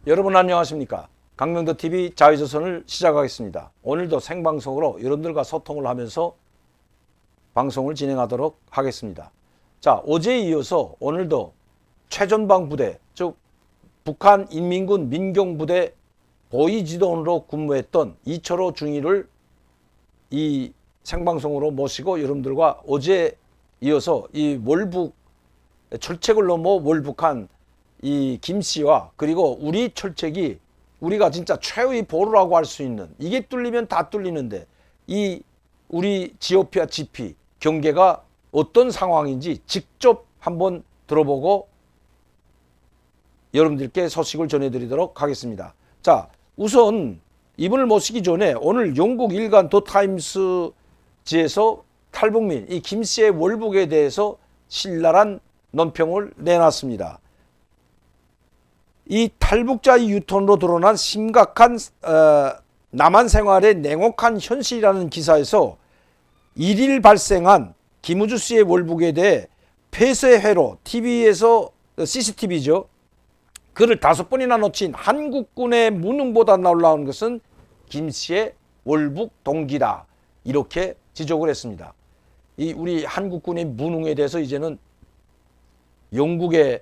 여러분 안녕하십니까? 강명도TV 자유조선을 시작하겠습니다. 오늘도 생방송으로 여러분들과 소통을 하면서 방송을 진행하도록 하겠습니다. 자, 어제에 이어서 오늘도 최전방 부대, 즉 북한 인민군 민경부대 보위지도원으로 근무했던 이철호 중위를 이 생방송으로 모시고 여러분들과 어제에 이어서 이 월북 철책을 넘어 월북한 이 김 씨와 그리고 우리 철책이 우리가 진짜 최후의 보루라고 할 수 있는, 이게 뚫리면 다 뚫리는데 이 우리 GOP와 GP 경계가 어떤 상황인지 직접 한번 들어보고 여러분들께 소식을 전해드리도록 하겠습니다. 자, 우선 이분을 모시기 전에 오늘 영국 일간 더 타임스지에서 탈북민 이 김 씨의 월북에 대해서 신랄한 논평을 내놨습니다. 이 탈북자의 유턴으로 드러난 심각한 남한 생활의 냉혹한 현실이라는 기사에서 1일 발생한 김우주 씨의 월북에 대해 폐쇄회로 TV에서 CCTV죠. 그를 5번이나 놓친 한국군의 무능보다 놀라운 것은 김 씨의 월북 동기다. 이렇게 지적을 했습니다. 이 우리 한국군의 무능에 대해서 이제는 영국의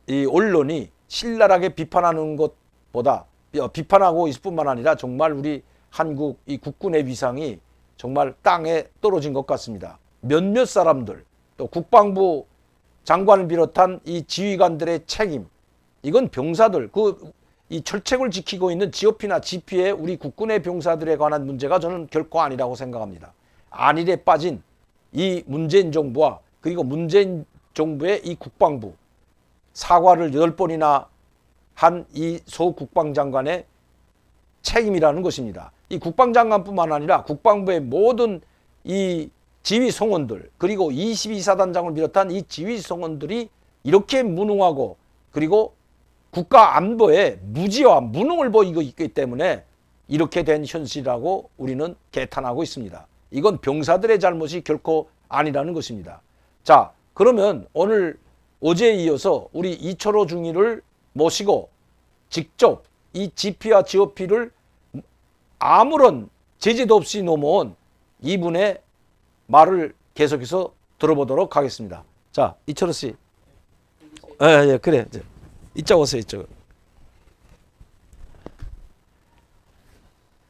이 언론이 신랄하게 비판하는 것보다 비판하고 있을 뿐만 아니라 정말 우리 한국 이 국군의 위상이 정말 땅에 떨어진 것 같습니다. 몇몇 사람들 또 국방부 장관을 비롯한 이 지휘관들의 책임, 이건 병사들 이 철책을 지키고 있는 GOP나 GP의 우리 국군의 병사들에 관한 문제가 저는 결코 아니라고 생각합니다. 안일에 빠진 이 문재인 정부와 그리고 문재인 정부의 이 국방부 사과를 8번이나 한 이 소 국방장관의 책임이라는 것입니다. 이 국방장관뿐만 아니라 국방부의 모든 이 지휘성원들 그리고 22사단장을 비롯한 이 지휘성원들이 이렇게 무능하고 그리고 국가 안보에 무지와 무능을 보이고 있기 때문에 이렇게 된 현실이라고 우리는 개탄하고 있습니다. 이건 병사들의 잘못이 결코 아니라는 것입니다. 자, 그러면 오늘 어제에 이어서 우리 이철호 중위를 모시고 직접 이 GP와 GOP를 아무런 제재도 없이 넘어온 이분의 말을 계속해서 들어보도록 하겠습니다. 자, 이철호 씨. 예, 그래. 이쪽 오세요, 이쪽.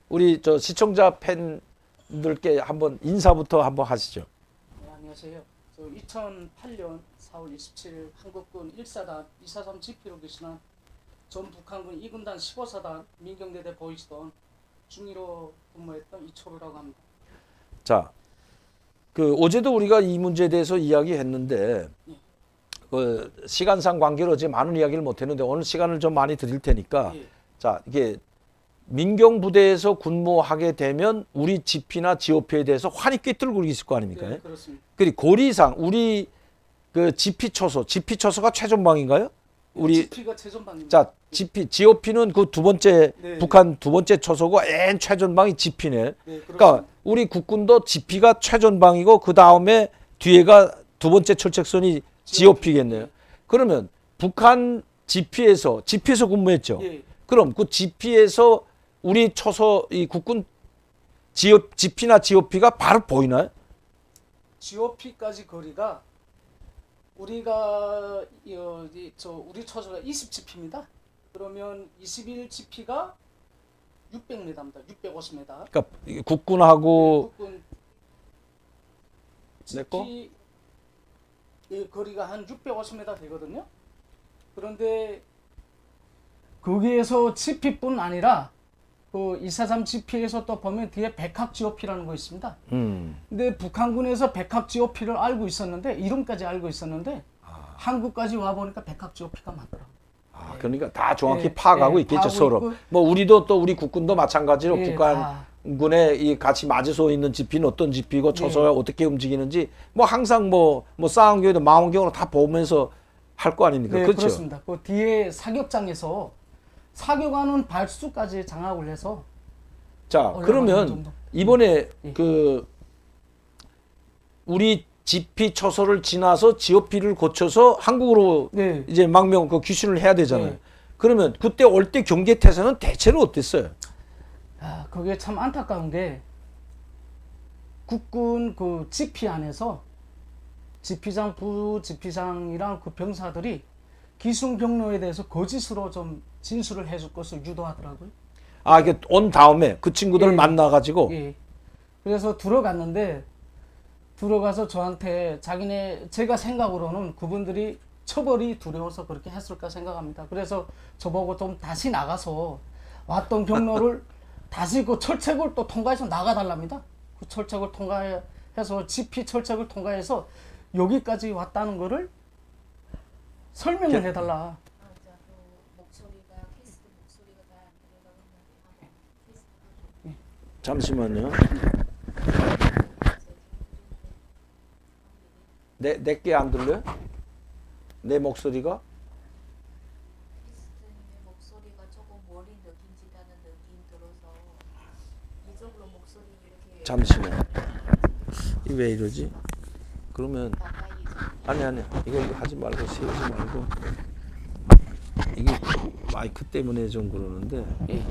우리 저 시청자 팬들께 한번 인사부터 한번 하시죠. 네, 안녕하세요. 저 2008년 4월 27일 한국군 1사단 243 GP로 계시는 전 북한군 2군단 15사단 민경대대 보위지도원 중위로 근무했던 이철호라고 합니다. 자, 그 어제도 우리가 이 문제에 대해서 이야기했는데 그 시간상 관계로 어제 많은 이야기를 못했는데 오늘 시간을 좀 많이 드릴 테니까 자, 이게 민경부대에서 근무하게 되면 우리 GP나 GOP에 대해서 환히 꿰뚫고 있을 거 아닙니까? 네, 그렇습니다. 그리고 고리상 우리 그 GP 초소가 최전방인가요? 우리 GP가 최전방입니다. 자, GOP는 그 두 번째 네, 북한 두 번째 초소고 맨 최전방이 GP네. 네, 그러니까 우리 국군도 GP가 최전방이고 그 다음에 뒤에가 두 번째 철책선이 GOP겠네요. 그러면 북한 GP에서 근무했죠. 예, 그럼 그 GP에서 우리 초소 이 국군 GP나 GOP가 바로 보이나요? GOP까지 거리가 우리가 우리 초소가 20GP입니다. 그러면 21GP가 600m입니다. 650m. 그러니까 국군하고 국군 냈고? GP 의 거리가 한 650m 되거든요. 그런데 거기에서 GP뿐 아니라 그 243 GP에서 또 보면 뒤에 백학 GOP라는 거 있습니다. 근데 북한군에서 백학 GOP를 알고 있었는데 이름까지 알고 있었는데 한국까지 와 보니까 백학 GOP가 맞더라고요. 그러니까 다 정확히 예, 파악하고 예, 있겠죠, 파악하고 서로. 있고. 뭐 우리도 또 우리 국군도 마찬가지로 예, 북한군에 이 같이 맞서 있는 GP는 어떤 GP고 초소가 어떻게 움직이는지 뭐 항상 뭐 싸운 경우도 망한 경우도 다 보면서 할 거 아닙니까? 네, 그렇죠. 그렇습니다. 그 뒤에 사격장에서 사격하는 발수까지 장악을 해서 자, 얼마나 그러면 정도? 이번에 예. 그 우리 GP 초소를 지나서 GOP를 거쳐서 한국으로 네. 이제 망명 그 귀순을 해야 되잖아요. 네. 그러면 그때 올 때 경계 태세는 대체로 어땠어요? 아, 그게 참 안타까운 게 국군 그 지피 안에서 지피장, 부지피장이랑 그 병사들이 기순병로에 대해서 거짓으로 좀 진술을 해줄 것을 유도하더라고요. 아, 이게 온 다음에 그 친구들을 예. 만나가지고 예. 그래서 들어갔는데 들어가서 저한테 제가 생각으로는 그분들이 처벌이 두려워서 그렇게 했을까 생각합니다. 그래서 저보고 좀 다시 나가서 왔던 경로를 다시 그 철책을 또 통과해서 나가달랍니다. 그 철책을 통과해서 지피 철책을 통과해서 여기까지 왔다는 거를 설명을 해달라. 맞아. 그 목소리가 캐스트 목소리가 잘 안 들려가고 있는데 한번 테스트 잠시만요. 내게 안 들려요? 내 목소리가? 캐스트님의 목소리가 조금 멀리 느낀다는 느낌 들어서 이쪽으로 목소리 이렇게 잠시만. 이 왜 이러지? 그러면 가까이 아니 이거 하지 말고 세우지 말고 이게 마이크 때문에 좀 그러는데. 예.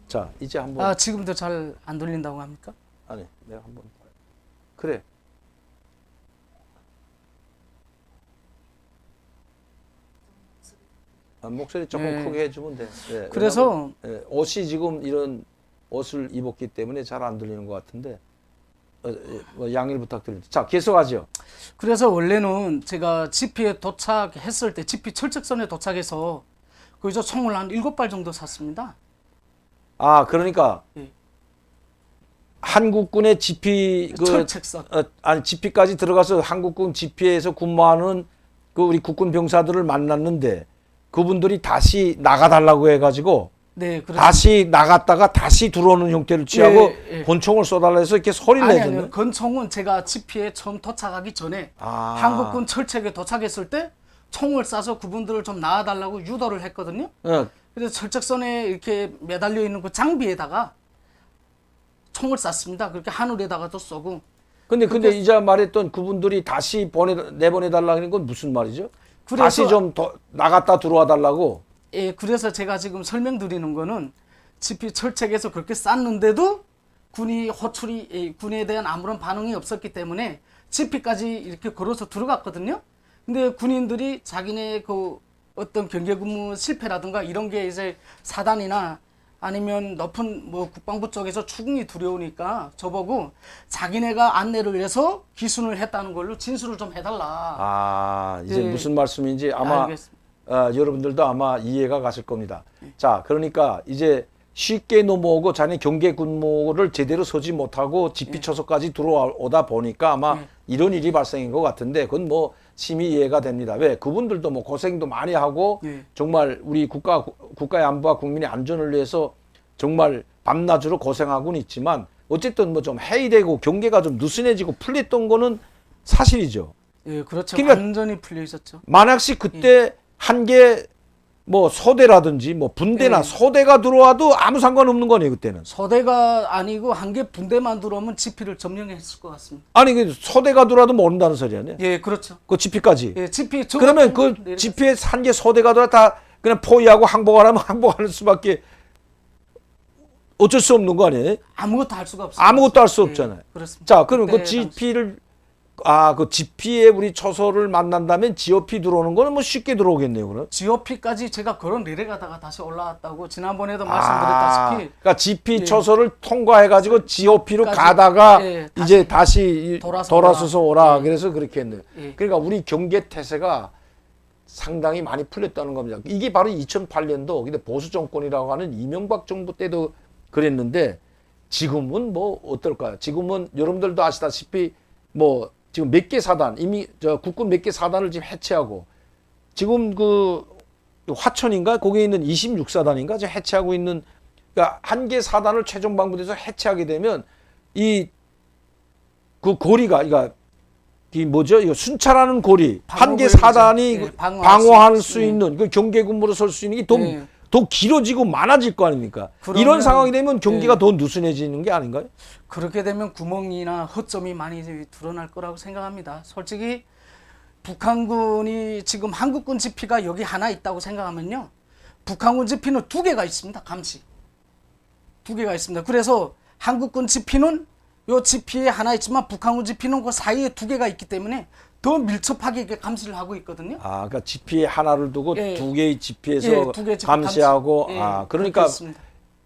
자 이제 한번 아, 지금도 잘 안 들린다고 합니까? 아니 내가 한번 그래. 목소리 조금 네. 크게 해주면 돼. 예, 그래서 옷이 지금 이런 옷을 입었기 때문에 잘 안 들리는 것 같은데 뭐 양해를 부탁드립니다. 자 계속하죠. 그래서 원래는 제가 지피에 도착했을 때 지피 철책선에 도착해서 거기서 총을 한 7발 정도 쐈습니다. 아 그러니까 예. 한국군의 지피 철책선. 아니 지피까지 들어가서 한국군 지피에서 근무하는 그 우리 국군 병사들을 만났는데 그분들이 다시 나가달라고 해가지고 네, 그렇습니다. 다시 나갔다가 다시 들어오는 형태를 취하고 예, 예. 권총을 쏘달라 해서 이렇게 소리를 아니, 내줬네. 아니요. 건총은 제가 지피에 처음 도착하기 전에 아. 한국군 철책에 도착했을 때 총을 쏴서 그분들을 좀 나와달라고 유도를 했거든요. 어, 그래서 철책선에 이렇게 매달려 있는 그 장비에다가 총을 쐈습니다. 그렇게 하늘에다가도 쏘고. 근데 이제 말했던 그분들이 다시 내보내달라는 건 무슨 말이죠? 그래서- 다시 좀 더 나갔다 들어와 달라고. 예, 그래서 제가 지금 설명드리는 거는 지피 철책에서 그렇게 쐈는데도 군이 군에 대한 아무런 반응이 없었기 때문에 지피까지 이렇게 걸어서 들어갔거든요. 근데 군인들이 자기네 그 어떤 경계 근무 실패라든가 이런 게 이제 사단이나 아니면 높은 뭐 국방부 쪽에서 추궁이 두려우니까 저보고 자기네가 안내를 해서 기순을 했다는 걸로 진술을 좀 해달라. 아 이제 예. 무슨 말씀인지 아마 알겠습니다. 여러분들도 아마 이해가 가실 겁니다. 자 그러니까 이제 쉽게 넘어오고 자네 경계 근무를 제대로 서지 못하고 지피초소까지 들어오다 보니까 아마 이런 일이 발생인 것 같은데 그건 뭐 심히 이해가 됩니다. 왜 그분들도 뭐 고생도 많이 하고 예. 정말 우리 국가의 안보와 국민의 안전을 위해서 정말 밤낮으로 고생하고는 있지만 어쨌든 뭐 좀 해이되고 경계가 좀 느슨해지고 풀렸던 거는 사실이죠. 예, 그렇죠. 그러니까- 완전히 풀려 있었죠. 만약시 그때 한 개 뭐 소대라든지 뭐 분대나 예. 소대가 들어와도 아무 상관없는 거네요 그때는. 소대가 아니고 한 개 분대만 들어오면 지피를 점령했을 것 같습니다. 아니 그 소대가 들어와도 모른다는 소리 아니에요? 예, 그렇죠. 그 지피까지. 예, 지피 그러면 그 지피에 한 개 소대가 들어와 다 그냥 포위하고 항복하라면 항복하는 수밖에 어쩔 수 없는 거 아니에요? 아무것도 할 수가 없어요. 아무것도 할 수 없잖아요. 그렇습니다. 자, 그럼 그 그때 당시- 지피를 그 지피에 우리 초소를 만난다면 GOP 들어오는 거는 뭐 쉽게 들어오겠네요, 그럼. GOP까지 제가 걸어 내려가다가 다시 올라왔다고 지난번에도 말씀드렸다시피 그러니까 GP 예. 초소를 통과해가지고 GOP로 까지, 가다가 예, 이제 다시 돌아서서 오라. 예. 그래서 그렇게 했네요. 예. 그러니까 우리 경계 태세가 상당히 많이 풀렸다는 겁니다. 이게 바로 2008년도 근데 보수 정권이라고 하는 이명박 정부 때도 그랬는데 지금은 뭐 어떨까요? 지금은 여러분들도 아시다시피 뭐 지금 몇 개 사단 이미 국군 몇 개 사단을 지금 해체하고 지금 그 화천인가 거기에 있는 26사단인가 지금 해체하고 있는 그러니까 한 개 사단을 최종 방북에서 해체하게 되면 이 그 고리가 그러니까 이 뭐죠? 이거 순찰하는 고리 한 개 방어구역이죠. 사단이 예, 방어할 수 예. 있는 그 경계 근무로 설 수 있는 게 더 예. 더 길어지고 많아질 거 아닙니까? 그러면- 이런 상황이 되면 경기가 예. 더 느슨해지는 게 아닌가요? 그렇게 되면 구멍이나 허점이 많이 드러날 거라고 생각합니다. 솔직히 북한군이 지금 한국군 지피가 여기 하나 있다고 생각하면요. 북한군 지피는 2개가 있습니다. 감시. 2개가 있습니다. 그래서 한국군 지피는 요 지피에 하나 있지만 북한군 지피는 그 사이에 2개가 있기 때문에 더 밀접하게 이렇게 감시를 하고 있거든요. 아, 그러니까 지피 하나를 두고 예. 2개의 지피에서 예, 2개 지피 감시하고 감시. 예, 아, 그렇게 그러니까 있습니다.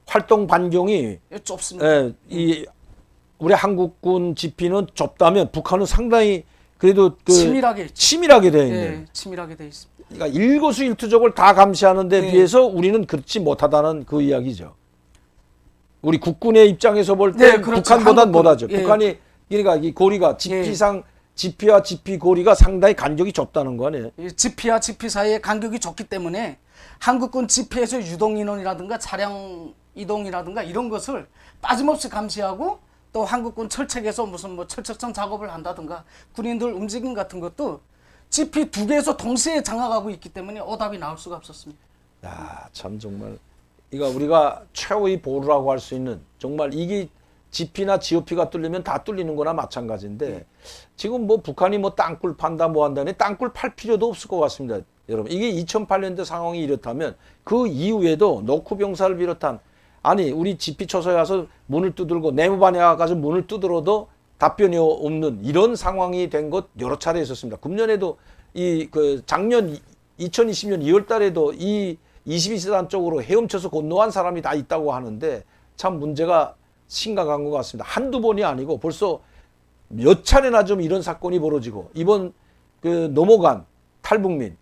활동 반경이 예, 좁습니다. 이 우리 한국군 지피는 좁다면 북한은 상당히 그래도 그 치밀하게 치밀하게 되어 있는. 예, 치밀하게 돼 있습니다. 그러니까 일거수일투족을 다 감시하는 데 예. 비해서 우리는 그렇지 못하다는 그 이야기죠. 우리 국군의 입장에서 볼 때 네, 그렇죠. 북한보단 한국군. 못하죠. 예. 북한이 그러니까 이 고리가 지피와 지피 고리가 상당히 간격이 좁다는 거 아니에요. 이 지피와 지피 사이의 간격이 좁기 때문에 한국군 지피에서 유동 인원이라든가 차량 이동이라든가 이런 것을 빠짐없이 감시하고 또 한국군 철책에서 무슨 뭐 철책선 작업을 한다든가 군인들 움직임 같은 것도 지피 2개에서 동시에 장악하고 있기 때문에 오답이 나올 수가 없었습니다. 야, 참 정말 이거 우리가 최후의 보루라고 할 수 있는 정말 이게 지피나 지오피가 뚫리면 다 뚫리는 거나 마찬가지인데 지금 뭐 북한이 뭐 땅굴 판다 뭐 한다니 땅굴 팔 필요도 없을 것 같습니다. 여러분 이게 2008년도 상황이 이렇다면 그 이후에도 노크 병사를 비롯한 아니 우리 지피 초소에 가서 문을 두들고 내무반에 가서 문을 두드려도 답변이 없는 이런 상황이 된 것 여러 차례 있었습니다. 금년에도 이 그 작년 2020년 2월 달에도 이 22세단 쪽으로 헤엄쳐서 건너간 사람이 다 있다고 하는데 참 문제가 심각한 것 같습니다. 한두 번이 아니고 벌써 몇 차례나 좀 이런 사건이 벌어지고 이번 그 넘어간 탈북민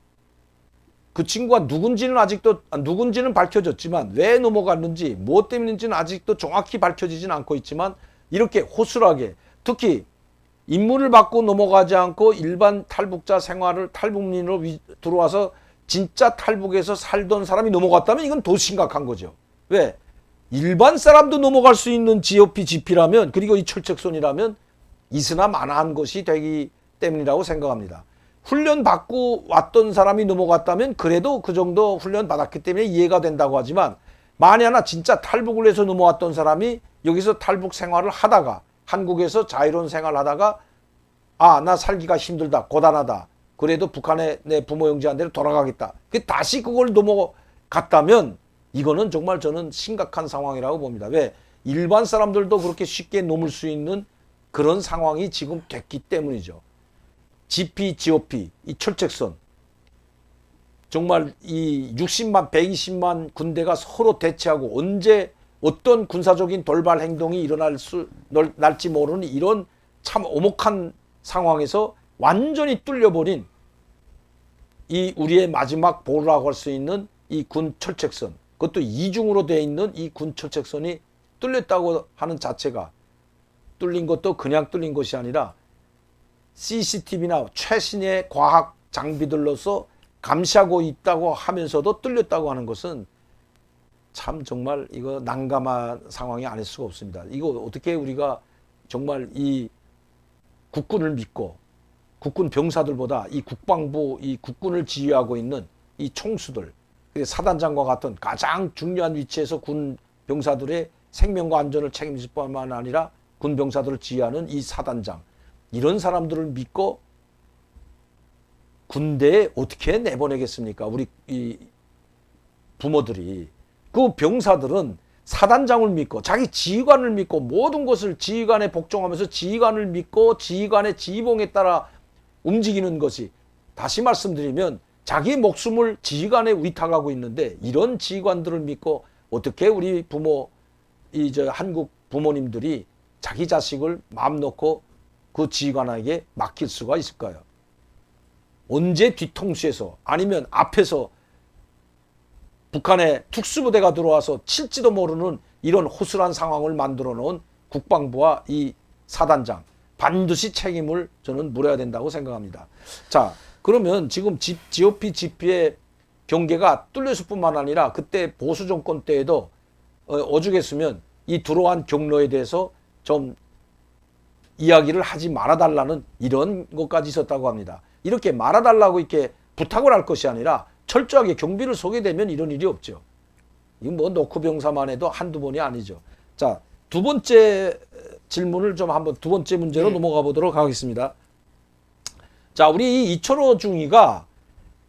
그 친구가 누군지는 밝혀졌지만 왜 넘어갔는지 무엇 때문인지는 아직도 정확히 밝혀지진 않고 있지만 이렇게 호술하게 특히 임무를 받고 넘어가지 않고 일반 탈북자 생활을 탈북민으로 들어와서 진짜 탈북에서 살던 사람이 넘어갔다면 이건 더 심각한 거죠. 왜? 일반 사람도 넘어갈 수 있는 GOP, GP라면 그리고 이 철책선이라면 있으나 마나한 것이 되기 때문이라고 생각합니다. 훈련 받고 왔던 사람이 넘어갔다면 그래도 그 정도 훈련 받았기 때문에 이해가 된다고 하지만 만에 하나 진짜 탈북을 해서 넘어왔던 사람이 여기서 탈북 생활을 하다가 한국에서 자유로운 생활을 하다가 아, 나 살기가 힘들다, 고단하다. 그래도 북한에 내 부모 형제한테로 돌아가겠다. 다시 그걸 넘어갔다면 이거는 정말 저는 심각한 상황이라고 봅니다. 왜? 일반 사람들도 그렇게 쉽게 넘을 수 있는 그런 상황이 지금 됐기 때문이죠. GP, GOP, 이 철책선. 정말 이 60만, 120만 군대가 서로 대치하고 언제 어떤 군사적인 돌발 행동이 날지 모르는 이런 참 오목한 상황에서 완전히 뚫려버린 이 우리의 마지막 보루라고 할 수 있는 이 군 철책선, 그것도 이중으로 되어 있는 이 군 철책선이 뚫렸다고 하는 자체가 뚫린 것도 그냥 뚫린 것이 아니라 CCTV나 최신의 과학 장비들로서 감시하고 있다고 하면서도 뚫렸다고 하는 것은 참 정말 이거 난감한 상황이 아닐 수가 없습니다. 이거 어떻게 우리가 정말 이 국군을 믿고 국군 병사들보다 이 국방부 이 국군을 지휘하고 있는 이 총수들 사단장과 같은 가장 중요한 위치에서 군 병사들의 생명과 안전을 책임질 뿐만 아니라 군 병사들을 지휘하는 이 사단장 이런 사람들을 믿고 군대에 어떻게 내보내겠습니까? 우리 이 부모들이 그 병사들은 사단장을 믿고 자기 지휘관을 믿고 모든 것을 지휘관에 복종하면서 지휘관을 믿고 지휘관의 지휘봉에 따라 움직이는 것이 다시 말씀드리면 자기 목숨을 지휘관에 위탁하고 있는데 이런 지휘관들을 믿고 어떻게 우리 부모 한국 부모님들이 자기 자식을 마음 놓고 그 지휘관에게 맡길 수가 있을까요? 언제 뒤통수에서 아니면 앞에서 북한의 특수부대가 들어와서 칠지도 모르는 이런 호술한 상황을 만들어 놓은 국방부와 이 사단장 반드시 책임을 저는 물어야 된다고 생각합니다. 자, 그러면 지금 GOP, GP의 경계가 뚫렸을 뿐만 아니라 그때 보수 정권 때에도 오죽했으면 이 들어간 경로에 대해서 좀 이야기를 하지 말아달라는 이런 것까지 있었다고 합니다. 이렇게 말아달라고 이렇게 부탁을 할 것이 아니라 철저하게 경비를 서게 되면 이런 일이 없죠. 이건 뭐 노크 병사만 해도 한두 번이 아니죠. 자, 두 번째 질문을 좀 한번 두 번째 문제로 넘어가 보도록 하겠습니다. 자, 우리 이 이철호 중위가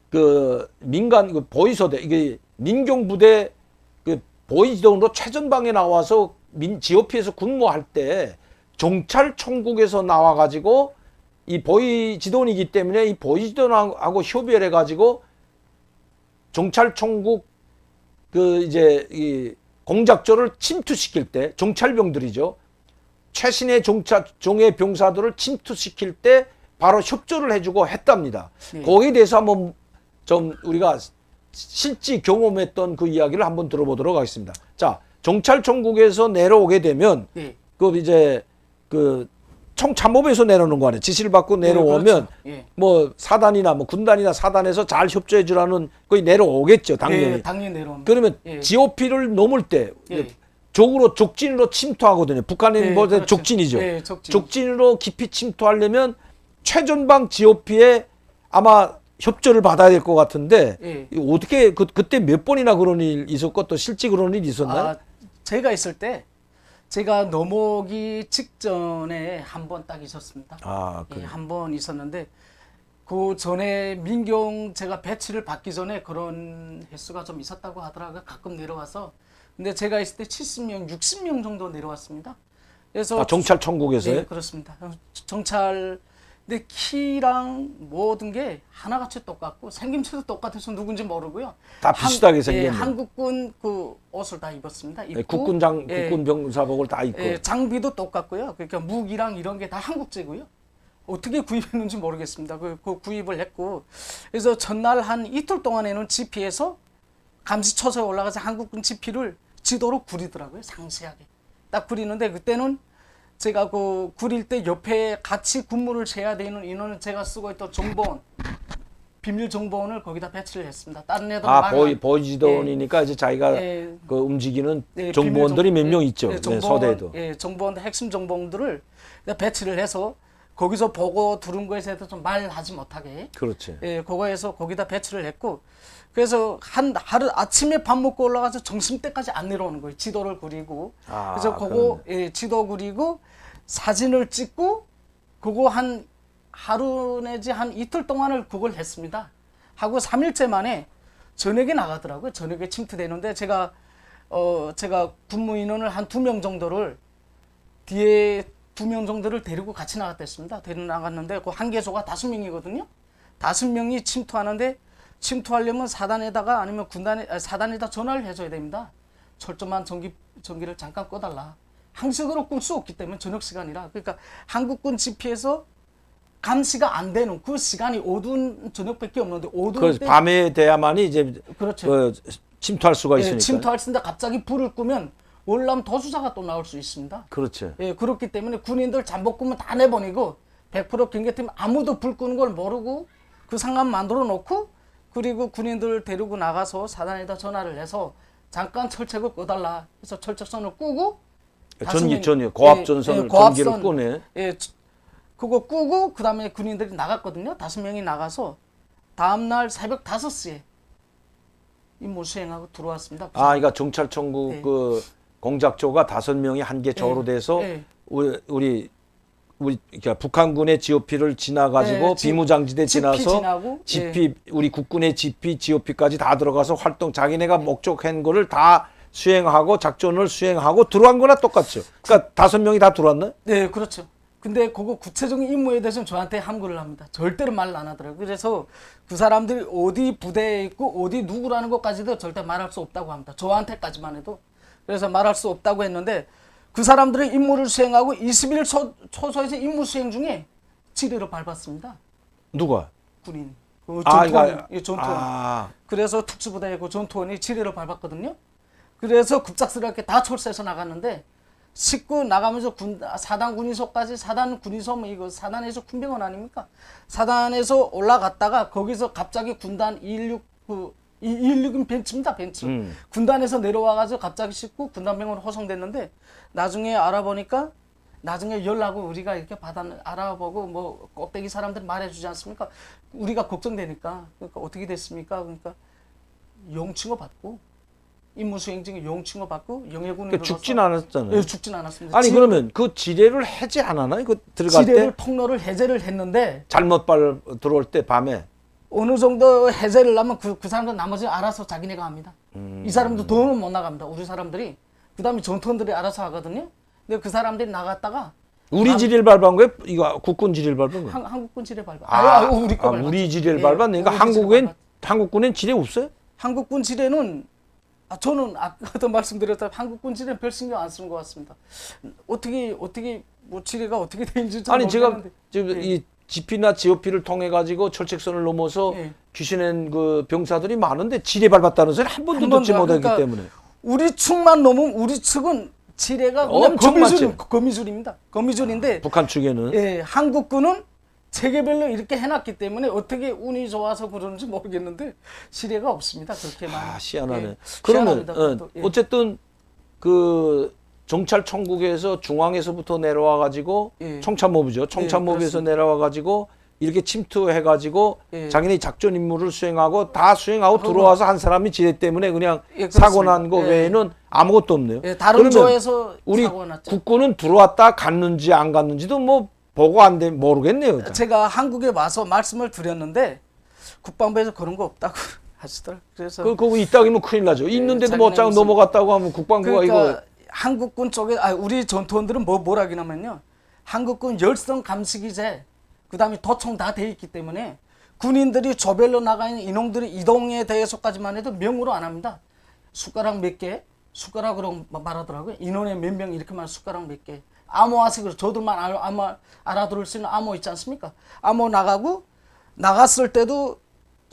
그 민간 그 보위소대 이게 민경부대 그 보이지don으로 최전방에 나와서 GOP에서 군무할 때 정찰총국에서 나와가지고 이 보이지don이기 때문에 이 보이지don하고 협의를 해가지고 정찰총국 그 이제 이 공작조를 침투시킬 때 정찰병들이죠. 최신의 종해 병사들을 침투시킬 때 바로 협조를 해주고 했답니다. 네. 거기에 대해서 한번 좀 우리가 실제 경험했던 그 이야기를 한번 들어보도록 하겠습니다. 자, 정찰총국에서 내려오게 되면 네. 그 이제 그 총참모부에서 내려오는 거 아니에요. 지시를 받고 내려오면 그렇죠. 예. 뭐 사단이나 뭐 군단이나 사단에서 잘 협조해 주라는 거기 내려오겠죠, 당연히. 네, 당연히 내려옵니다. 그러면 예. GOP를 넘을 때 예. 적진으로 침투하거든요. 북한은 네, 뭐 그렇죠. 적진이죠. 네, 적진. 적진으로 깊이 침투하려면 최전방 GOP에 아마 협조를 받아야 될 것 같은데 예. 이거 어떻게 그때 몇 번이나 그런 일 있었고 또 실제 그런 일 있었나요? 아, 제가 있을 때 제가 넘어오기 직전에 한 번 딱 있었습니다. 아, 예, 그래. 한 번 있었는데 그 전에 민경 제가 배치를 받기 전에 그런 횟수가 좀 있었다고 하더라고요. 가끔 내려와서. 근데 제가 있을 때 70명, 60명 정도 내려왔습니다. 그래서 정찰총국에서요? 네, 그렇습니다. 정찰 근데 키랑 모든 게 하나같이 똑같고 생김새도 똑같아서 누군지 모르고요. 다 비슷하게 예, 생겼네요. 한국군 그 옷을 다 입었습니다. 네, 입고, 국군 예, 병사복을 다 입고. 예, 장비도 똑같고요. 그러니까 무기랑 이런 게 다 한국제고요. 어떻게 구입했는지 모르겠습니다. 그 구입을 했고 그래서 전날 한 이틀 동안에는 GP에서 감시초소에 올라가서 한국군 GP를 지도로 그리더라고요. 상세하게 딱 그리는데 그때는 제가 그 그릴 때 옆에 같이 군무를 해야 되는 인원은 제가 쓰고 있던 정보원 비밀 정보원을 거기다 배치를 했습니다. 다른 애들 아, 보이지don이니까 이제 자기가 예. 그 움직이는 네, 정보원들이 몇 명 예, 있죠. 예, 네, 서대에도. 예, 정보원 핵심 정보원들을 배치를 해서 거기서 보고 들은 거에 대해서 좀 말하지 못하게 그렇지. 예, 그거에서 거기다 배치를 했고 그래서 하루 아침에 밥 먹고 올라가서 점심 때까지 안 내려오는 거예요. 지도를 그리고 아, 그래서 그거 예, 지도 그리고 사진을 찍고 그거 한 하루 내지 한 이틀 동안을 그걸 했습니다. 하고 3일째 만에 저녁에 나가더라고요. 저녁에 침투되는데 제가 군무 인원을 한 2명 정도를 뒤에 2명 정도를 데리고 같이 나갔댔습니다. 데리고 나갔는데 그 한 개소가 5명이거든요. 5명이 침투하는데 침투하려면 사단에다가 아니면 사단에다 전화를 해줘야 됩니다. 철조만 전기를 잠깐 꺼달라. 항식으로 끌 수 없기 때문에 저녁 시간이라. 그러니까 한국군 GP에서 감시가 안 되는 그 시간이 어두운 저녁밖에 없는데 어두운 그래서 때 밤에 돼야만이 이제 그렇죠. 그 침투할 수가 예, 있으니까. 침투할 수 있는데 갑자기 불을 끄면 월남 도수사가 또 나올 수 있습니다. 그렇지. 예, 그렇기 때문에 군인들 잠복구면 다 내보내고 100% 경계팀 아무도 불 끄는 걸 모르고 그 상황 만들어 놓고 그리고 군인들 데리고 나가서 사단에다 전화를 해서 잠깐 철책을 꺼달라 해서 철책선을 끄고 전기 고압전선을 전기를 끄네. 예, 그거 끄고 그 다음에 군인들이 나갔거든요. 5명이 나가서 다음날 새벽 5시에 임무 수행하고 들어왔습니다. 아, 그러니까 정찰총국 네. 그 공작조가 5명이 한 개 조로 네. 돼서 네. 우리 그러니까 북한군의 GOP를 지나가지고 네, 비무장지대 GP 지나서 지나고, GP 우리 국군의 GOP까지 다 들어가서 활동 자기네가 목적한 거를 다 수행하고 작전을 수행하고 들어간 거나 똑같죠. 그러니까 5명이 다 들어왔나요? 네, 그렇죠. 근데 그거 구체적인 임무에 대해서는 저한테 함구를 합니다. 절대로 말을 안 하더라고요. 그래서 그 사람들이 어디 부대에 있고 어디 누구라는 것까지도 절대 말할 수 없다고 합니다. 저한테까지만 해도. 그래서 말할 수 없다고 했는데 그 사람들의 임무를 수행하고 20일 초소에서 임무 수행 중에 지뢰를 밟았습니다. 누가? 군인. 그 아, 전투원. 예, 전투원. 아, 그래서 특수부대의 그 전투원이 지뢰를 밟았거든요. 그래서 급작스럽게 다 철수해서 나갔는데 식구 나가면서 사단 군인소까지 사단 군인소 뭐 이거 사단에서 군병원 아닙니까? 사단에서 올라갔다가 거기서 갑자기 군단 216은 벤츠입니다. 벤츠. 군단에서 내려와가지고 갑자기 식구 군단병원 호송됐는데 나중에 알아보니까 나중에 연락을 우리가 이렇게 알아보고 뭐 꼭대기 사람들 말해주지 않습니까? 우리가 걱정되니까 그러니까 어떻게 됐습니까? 그러니까 용칭호 받고 임무 수행 중에 용칭호 받고 영해군에 그러니까 죽진 않았잖아요. 예, 죽진 않았습니다. 아니 그러면 그 지뢰를 해제 안 하나요? 그 들어갈 지뢰를 때 통로를 해제를 했는데 잘못 들어올 때 밤에 어느 정도 해제를 하면 그 사람들 나머지 알아서 자기네가 합니다. 이 사람도 돈은 못 나갑니다. 우리 사람들이. 그다음에 전투원들이 알아서 하거든요. 근데 그 사람들이 나갔다가 우리 지리를 밟은 거예요? 이거 국군 지리를 밟은 거예요? 한국군 지뢰 밟아. 아, 거 밟았죠. 우리 지리를 예, 밟았네. 그러니까 우리 지뢰 밟았죠. 한국군엔 지리 없어요? 한국군 지뢰는 저는 아까도 말씀드렸다 한국군 지뢰는 별 신경 안 쓰는 것 같습니다. 어떻게 뭐 지뢰가 어떻게 되는지 좀 아니 제가 모르겠는데. 지금 예. 이 GP나 GOP를 통해 가지고 철책선을 넘어서 예. 귀신낸 그 병사들이 많은데 지뢰 밟았다는 소리 한 번도 듣지 번도, 못했기 그러니까 때문에. 우리 측만 넘으면 우리 측은 지뢰가 그냥 엄청 많지. 거미줄입니다. 거미줄인데 북한 측에는 예, 한국군은 체계별로 이렇게 해놨기 때문에 어떻게 운이 좋아서 그러는지 모르겠는데 지뢰가 없습니다. 그렇게 많이. 희한하네. 예, 그러면 희한합니다, 그것도. 예. 어쨌든 그 정찰 청국에서 중앙에서부터 내려와 가지고 예. 청참모부죠. 청참모부에서 그렇습니다. 내려와 가지고 이렇게 침투해 가지고 예. 자기네 작전 임무를 수행하고 다 수행하고 들어와서 한 사람이 지뢰 때문에 그냥 예, 사고 그렇습니다. 난 거 예. 외에는 아무것도 없네요. 예, 다른 그러면 조에서 우리 사고가 났죠. 국군은 들어왔다 갔는지 안 갔는지도 뭐 보고 안 돼 모르겠네요. 제가 한국에 와서 말씀을 드렸는데 국방부에서 그런 거 없다고 하시더라고요. 그래서 그거 있다기면 큰일 나죠. 있는데도 못 자기네 장 넘어갔다고 하면 국방부가 그러니까 이거 한국군 쪽에 우리 전투원들은 뭐라긴 하면요. 한국군 열성 감시기제 그다음에 도청 다 돼 있기 때문에 군인들이 조별로 나가 있는 인원들의 이동에 대해서까지만 해도 명으로 안 합니다. 숟가락 몇 개, 숟가락으로 말하더라고요. 인원에 몇 명 이렇게만 숟가락 몇 개. 암호 아식으로 저들만 알아들을 수 있는 암호 있지 않습니까? 암호 나가고 나갔을 때도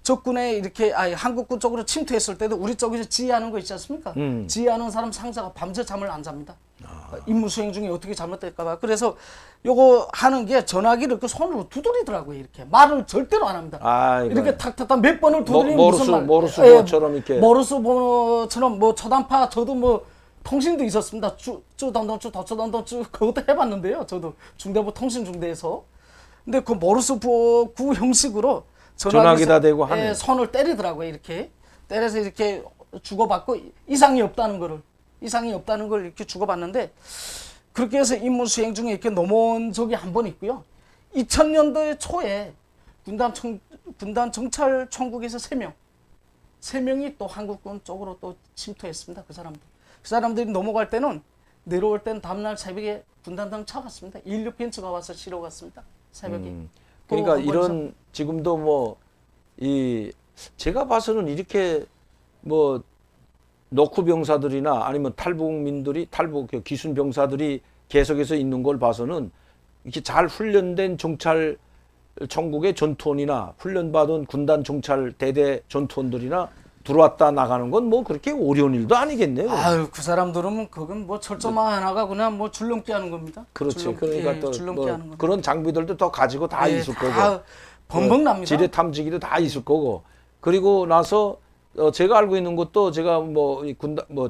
적군에 이렇게 한국군 쪽으로 침투했을 때도 우리 쪽에서 지휘하는 거 있지 않습니까? 지휘하는 사람 상사가 밤새 잠을 안 잡니다. 임무 수행 중에 어떻게 잘못될까 봐. 그래서 요거 하는 게 전화기를 그 손으로 두드리더라고요. 이렇게 말을 절대로 안 합니다. 이거 이렇게 탁탁탁 몇 번을 두드리면 모르스 번호처럼 이렇게 모르스 번호처럼 뭐 초단파 저도 뭐 통신도 있었습니다. 쭈단던 그것도 해봤는데요. 저도 중대부 통신중대에서. 근데 그 모르스 구 형식으로 전화기다 대고 하네. 손을 때리더라고요. 이렇게 때려서 이렇게 주고받고 이상이 없다는 걸 이렇게 주고받는데 그렇게 해서 임무 수행 중에 이렇게 넘어온 적이 한 번 있고요. 2000년도에 초에 군단 정찰 총국에서 3명이 또 한국군 쪽으로 또 침투했습니다. 그 사람들이 넘어갈 때는 내려올 때는 다음날 새벽에 군단당 차갔습니다. 인류 벤츠가 와서 실어 갔습니다. 새벽에. 그러니까 한 이런 번씩. 지금도 뭐 제가 봐서는 이렇게 뭐 너쿠 병사들이나 아니면 탈북민들이 기순 병사들이 계속해서 있는 걸 봐서는 이렇게 잘 훈련된 정찰 청국의 전투원이나 훈련받은 군단 정찰 대대 전투원들이나 들어왔다 나가는 건 뭐 그렇게 어려운 일도 아니겠네요. 그 사람들은 그건 뭐 철조망 하나가 그냥 뭐 줄넘기 하는 겁니다. 그렇지. 그러니까 또 줄넘기 뭐 하는 겁니다. 그런 장비들도 더 가지고 다 있을 거고. 벙벙납니다. 지뢰 탐지기도 다 있을 거고. 그리고 나서 제가 알고 있는 것도 제가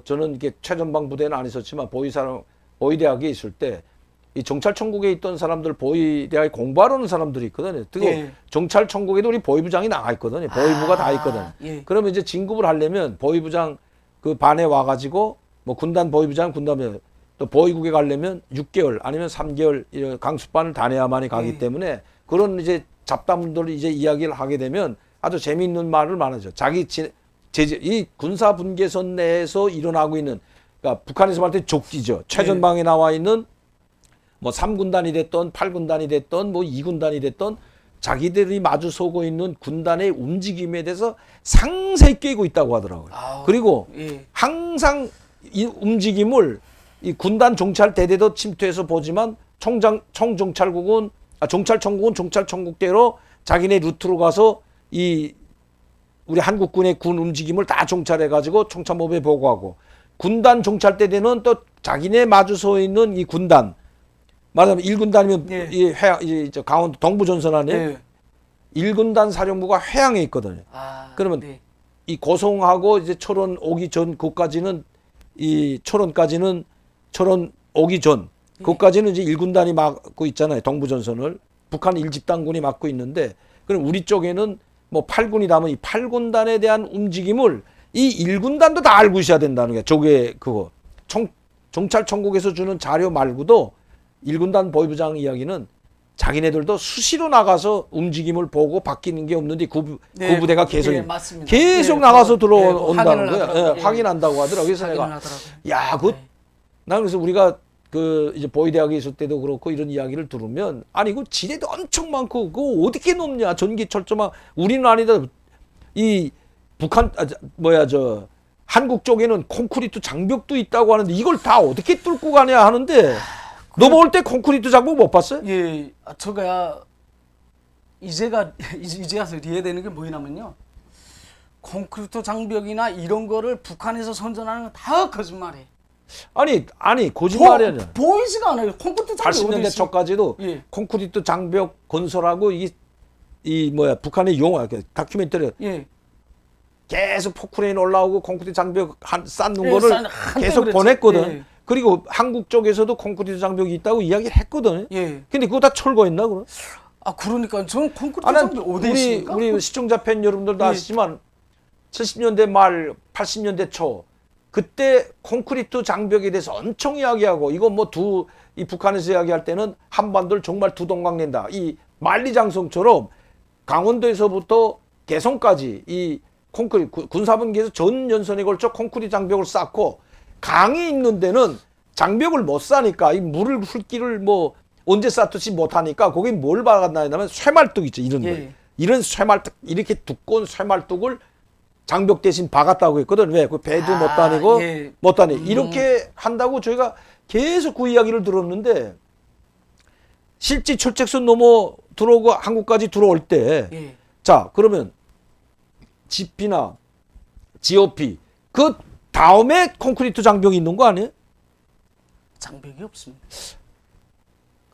저는 이렇게 최전방 부대는 안 있었지만 보위대학에 있을 때 이 정찰 천국에 있던 사람들 보위대학에 공부하러 오는 사람들이 있거든요. 그리고 예. 정찰 천국에도 우리 보위부장이 나가 있거든요. 보위부가 다 있거든. 예. 그러면 이제 진급을 하려면 보위부장 그 반에 와가지고 뭐 군단 보위부장 군단에 또 보위국에 가려면 6개월 아니면 3개월 이런 강습반을 다녀야만이 가기 예. 때문에 그런 이제 잡담들을 이제 이야기를 하게 되면 아주 재미있는 말을 많아죠. 이 군사 분계선 내에서 일어나고 있는 그러니까 북한에서 말할 때 족기죠. 최전방에 나와 있는 뭐 3군단이 됐던 8군단이 됐던 뭐 2군단이 됐던 자기들이 마주서고 있는 군단의 움직임에 대해서 상세히 꿰고 있다고 하더라고요. 그리고 예. 항상 이 움직임을 이 군단 정찰 대대도 침투해서 보지만 정찰청국은 정찰청국대로 자기네 루트로 가서 이 우리 한국군의 군 움직임을 다 정찰해 가지고 청참모부에 보고하고 군단 정찰 대대는 또 자기네 마주서 있는 이 군단 말하자면 1군단이면 예. 이 강원도 동부전선 안에 예. 1군단 사령부가 회양에 있거든요. 그러면 네. 이 고성하고 이제 철원 오기 전 그까지는 이 철원 오기 전 그까지는 이제 1군단이 막고 있잖아요. 동부전선을 북한 1집단군이 막고 있는데 그럼 우리 쪽에는 뭐 8군이라면 이 8군단에 대한 움직임을 이 1군단도 다 알고 있어야 된다는 거예요. 저게 그거 정찰 청국에서 주는 자료 말고도 1군단 보위부장 이야기는 자기네들도 수시로 나가서 움직임을 보고 바뀌는 게 없는데 그 부대가 계속 맞습니다. 계속 나가서 들어온다는 확인을 거야. 하더라고요. 확인한다고 하더라고요. 그래서 확인을 내가 하더라고요. 야, 난 그래서 우리가 그 이제 보위대학에 있을 때도 그렇고 이런 이야기를 들으면 아니 그 지뢰도 엄청 많고 그거 어떻게 놓냐 전기 철조망 우리는 아니다 이 북한 저 한국 쪽에는 콘크리트 장벽도 있다고 하는데 이걸 다 어떻게 뚫고 가냐 하는데 너 볼 때 콘크리트 장벽 못 봤어요? 예, 제가 이제야 이해되는 게 뭐냐면요. 콘크리트 장벽이나 이런 거를 북한에서 선전하는 건 다 거짓말이에요. 아니 거짓말이 아니야. 보이지가 않아요. 콘크리트 장벽 80년대 초까지도 예. 콘크리트 장벽 건설하고 이 뭐야 북한의 용어 다큐멘터리 예. 계속 포크레인 올라오고 콘크리트 장벽 쌓는 예, 거를 계속 그랬지. 보냈거든. 예. 그리고 한국 쪽에서도 콘크리트 장벽이 있다고 이야기를 했거든. 예. 근데 그거 다 철거했나 그럼? 아 그러니까 저는 콘크리트 난 장벽 어디 있습니까? 우리 시청자 팬 여러분들도 예. 아시지만 70년대 말 80년대 초 그때 콘크리트 장벽에 대해서 엄청 이야기하고 이거 뭐 이 북한에서 이야기할 때는 한반도를 정말 두 동강 낸다. 이 만리장성처럼 강원도에서부터 개성까지 이 콘크리트 군사분기에서 전 연선에 걸쳐 콘크리트 장벽을 쌓고 강이 있는 데는 장벽을 못 쌓으니까 이 물을 훑기를 뭐 언제 쌓듯이 못하니까 거기 뭘 박았나 하면 쇠말뚝 있죠 이런 거 예. 이런 쇠말뚝 이렇게 두꺼운 쇠말뚝을 장벽 대신 박았다고 했거든. 왜? 그 배도 못 다니고 예. 못 다니. 이렇게 한다고 저희가 계속 그 이야기를 들었는데 실제 철책선 넘어 들어오고 한국까지 들어올 때 예. 자, 그러면 지피나 GOP 그 다음에 콘크리트 장벽이 있는 거 아니에요? 장벽이 없습니다.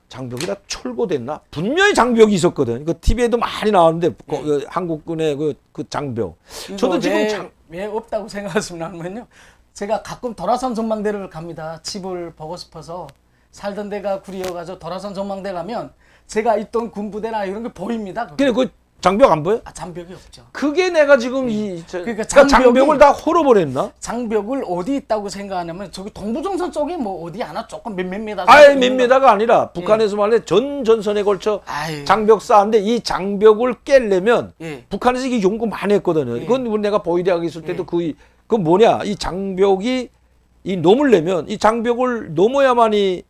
장벽이 다 철거됐나? 분명히 장벽이 있었거든. 그 TV에도 많이 나왔는데 그 한국군의 그 장벽. 저도 지금 왜 없다고 생각하시냐면요. 제가 가끔 도라산 전망대를 갑니다. 집을 보고 싶어서 살던 데가 구리여가지고 도라산 전망대 가면 제가 있던 군부대나 이런 게 보입니다. 근데 그 장벽 안 보여? 장벽이 없죠. 그게 내가 지금 그러니까 장벽을 다 헐어버렸나? 장벽을 어디 있다고 생각하냐면 저기 동부정선 쪽에 뭐 어디 하나 조금 몇몇 미터. 아예 몇 미터가 아니라 북한에서 말해 전 전선에 걸쳐 아유. 장벽 쌓았는데 이 장벽을 깨려면 예. 북한에서 이게 연구 많이 했거든요. 예. 그건 내가 보위대학에 있을 때도 예. 그 뭐냐 이 장벽이 이 넘으려면 이 장벽을 넘어야만이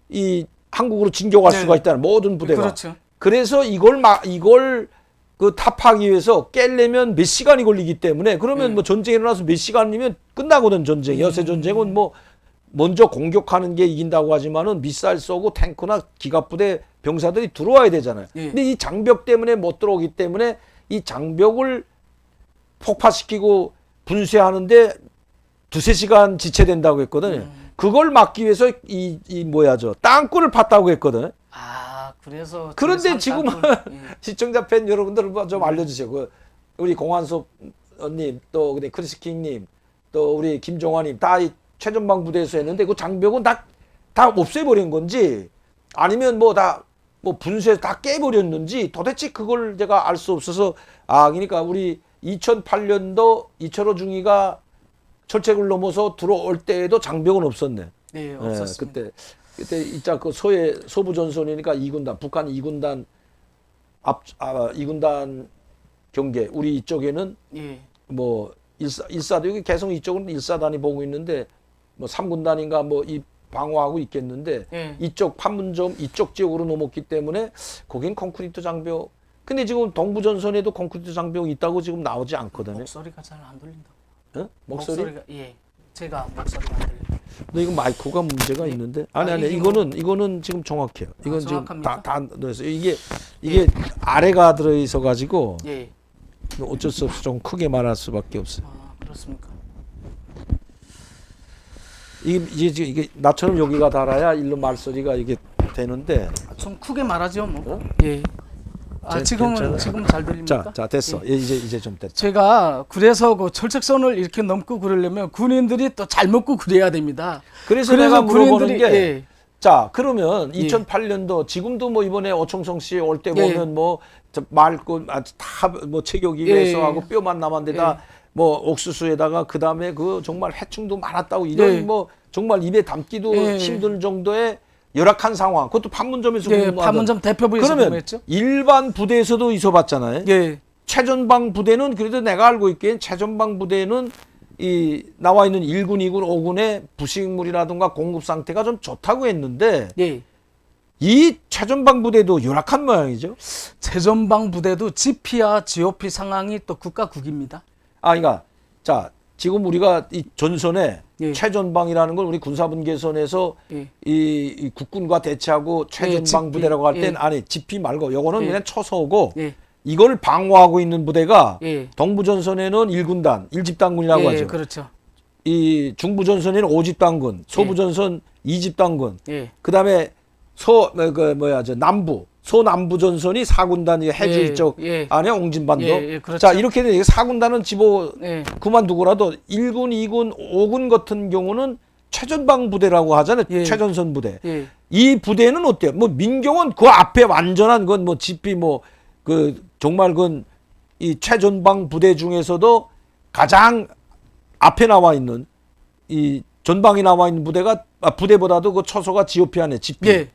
이 한국으로 진격할 네. 수가 있다는 모든 부대가. 그렇죠. 그래서 이걸 그 타파하기 위해서 깰려면 몇 시간이 걸리기 때문에 그러면 뭐 전쟁이 일어나서 몇 시간이면 끝나거든 전쟁. 여세 전쟁은 뭐 먼저 공격하는 게 이긴다고 하지만은 미사일 쏘고 탱크나 기갑부대 병사들이 들어와야 되잖아요. 예. 근데 이 장벽 때문에 못 들어오기 때문에 이 장벽을 폭파시키고 분쇄하는데 두세 시간 지체된다고 했거든요. 그걸 막기 위해서 이 뭐야 저 땅굴을 팠다고 했거든. 아 그래서 그런데 지금 예. 시청자 팬 여러분들 좀 알려주세요. 그 우리 공한섭님 또 근데 크리스킹님 또 우리 김종환님 다 이 최전방 부대에서 했는데 그 장벽은 다 없애버린 건지 아니면 뭐 분쇄 다 깨버렸는지 도대체 그걸 제가 알 수 없어서 그러니까 우리 2008년도 이철호 중위가 철책을 넘어서 들어올 때에도 장벽은 없었네. 네, 없었습니다. 그때 이자 그 서부 전선이니까 2군단 북한 2군단 2군단 경계 우리 이쪽에는 예. 뭐 일사도 여기 개성 이쪽은 1사단이 보고 있는데 뭐 3군단인가 뭐 이 방어하고 있겠는데 예. 이쪽 판문점 이쪽 지역으로 넘었기 때문에 거긴 콘크리트 장벽. 근데 지금 동부 전선에도 콘크리트 장벽이 있다고 지금 나오지 않거든요. 목소리가 잘 안 들린다. 어? 목소리? 예. 제가 목소리가 안 들려요. 근데 이거 마이크가 문제가 있는데 아니 이게 이거는 지금 정확해요. 이건 지금 정확합니까? 다 넣어서 이게 아래가 들어 있어 가지고 예. 어쩔 수 없이 좀 크게 말할 수밖에 없어요. 그렇습니까? 이게 나처럼 여기가 달아야 일로 말소리가 이게 되는데. 좀 크게 말하죠, 뭐. 어? 예. 지금 잘 들립니까? 자 됐어. 예. 이제 좀 됐다. 제가 그래서 그 철책선을 이렇게 넘고 그러려면 군인들이 또 잘 먹고 그래야 됩니다. 그래서 내가 물어보는 게 예. 자, 그러면 2008년도 지금도 뭐 이번에 오청성 씨 올 때 보면 뭐 맑고 다뭐 체격이 왜소하고 뼈만 남았는데다 뭐 옥수수에다가 그다음에 그 정말 해충도 많았다고 이런 뭐 정말 입에 담기도 힘들 정도의 열악한 상황. 그것도 판문점에서 예, 근무하던. 판문점 대표부에서 그러면 근무했죠. 일반 부대에서도 있어봤잖아요. 예, 최전방 부대는 그래도 내가 알고 있기엔 최전방 부대는 이 나와 있는 1군, 2군, 5군의 부식물이라든가 공급 상태가 좀 좋다고 했는데 예. 이 최전방 부대도 열악한 모양이죠. 최전방 부대도 GP와 GOP 상황이 또 국가국입니다. 아, 그러니까 자 지금 우리가 이 전선에 예. 최전방이라는 걸 우리 군사분계선에서 예. 이 국군과 대치하고 최전방 GP. 부대라고 할 땐 예. 아니 GP 말고 요거는 예. 그냥 초소고 예, 이걸 방어하고 있는 부대가 예. 동부전선에는 1군단, 1집단군이라고 예, 하죠. 그렇죠. 이 중부전선에는 5집단군, 소부전선 2집단군, 예, 그다음에 남부 소남부전선이 4군단 해주 예, 이쪽 예. 안에 옹진반도. 예, 예, 그렇죠. 자 이렇게 되면 4군단은 집어 예. 그만두고라도 1군, 2군, 5군 같은 경우는 최전방 부대라고 하잖아요. 예. 최전선 부대. 예. 이 부대는 어때요? 뭐 민경은 그 앞에 완전한 건 뭐 GP 뭐 그 정말 그 이 최전방 부대 중에서도 가장 앞에 나와 있는 이 전방에 나와 있는 부대가 부대보다도 그 초소가 GOP 안에 GP. 예.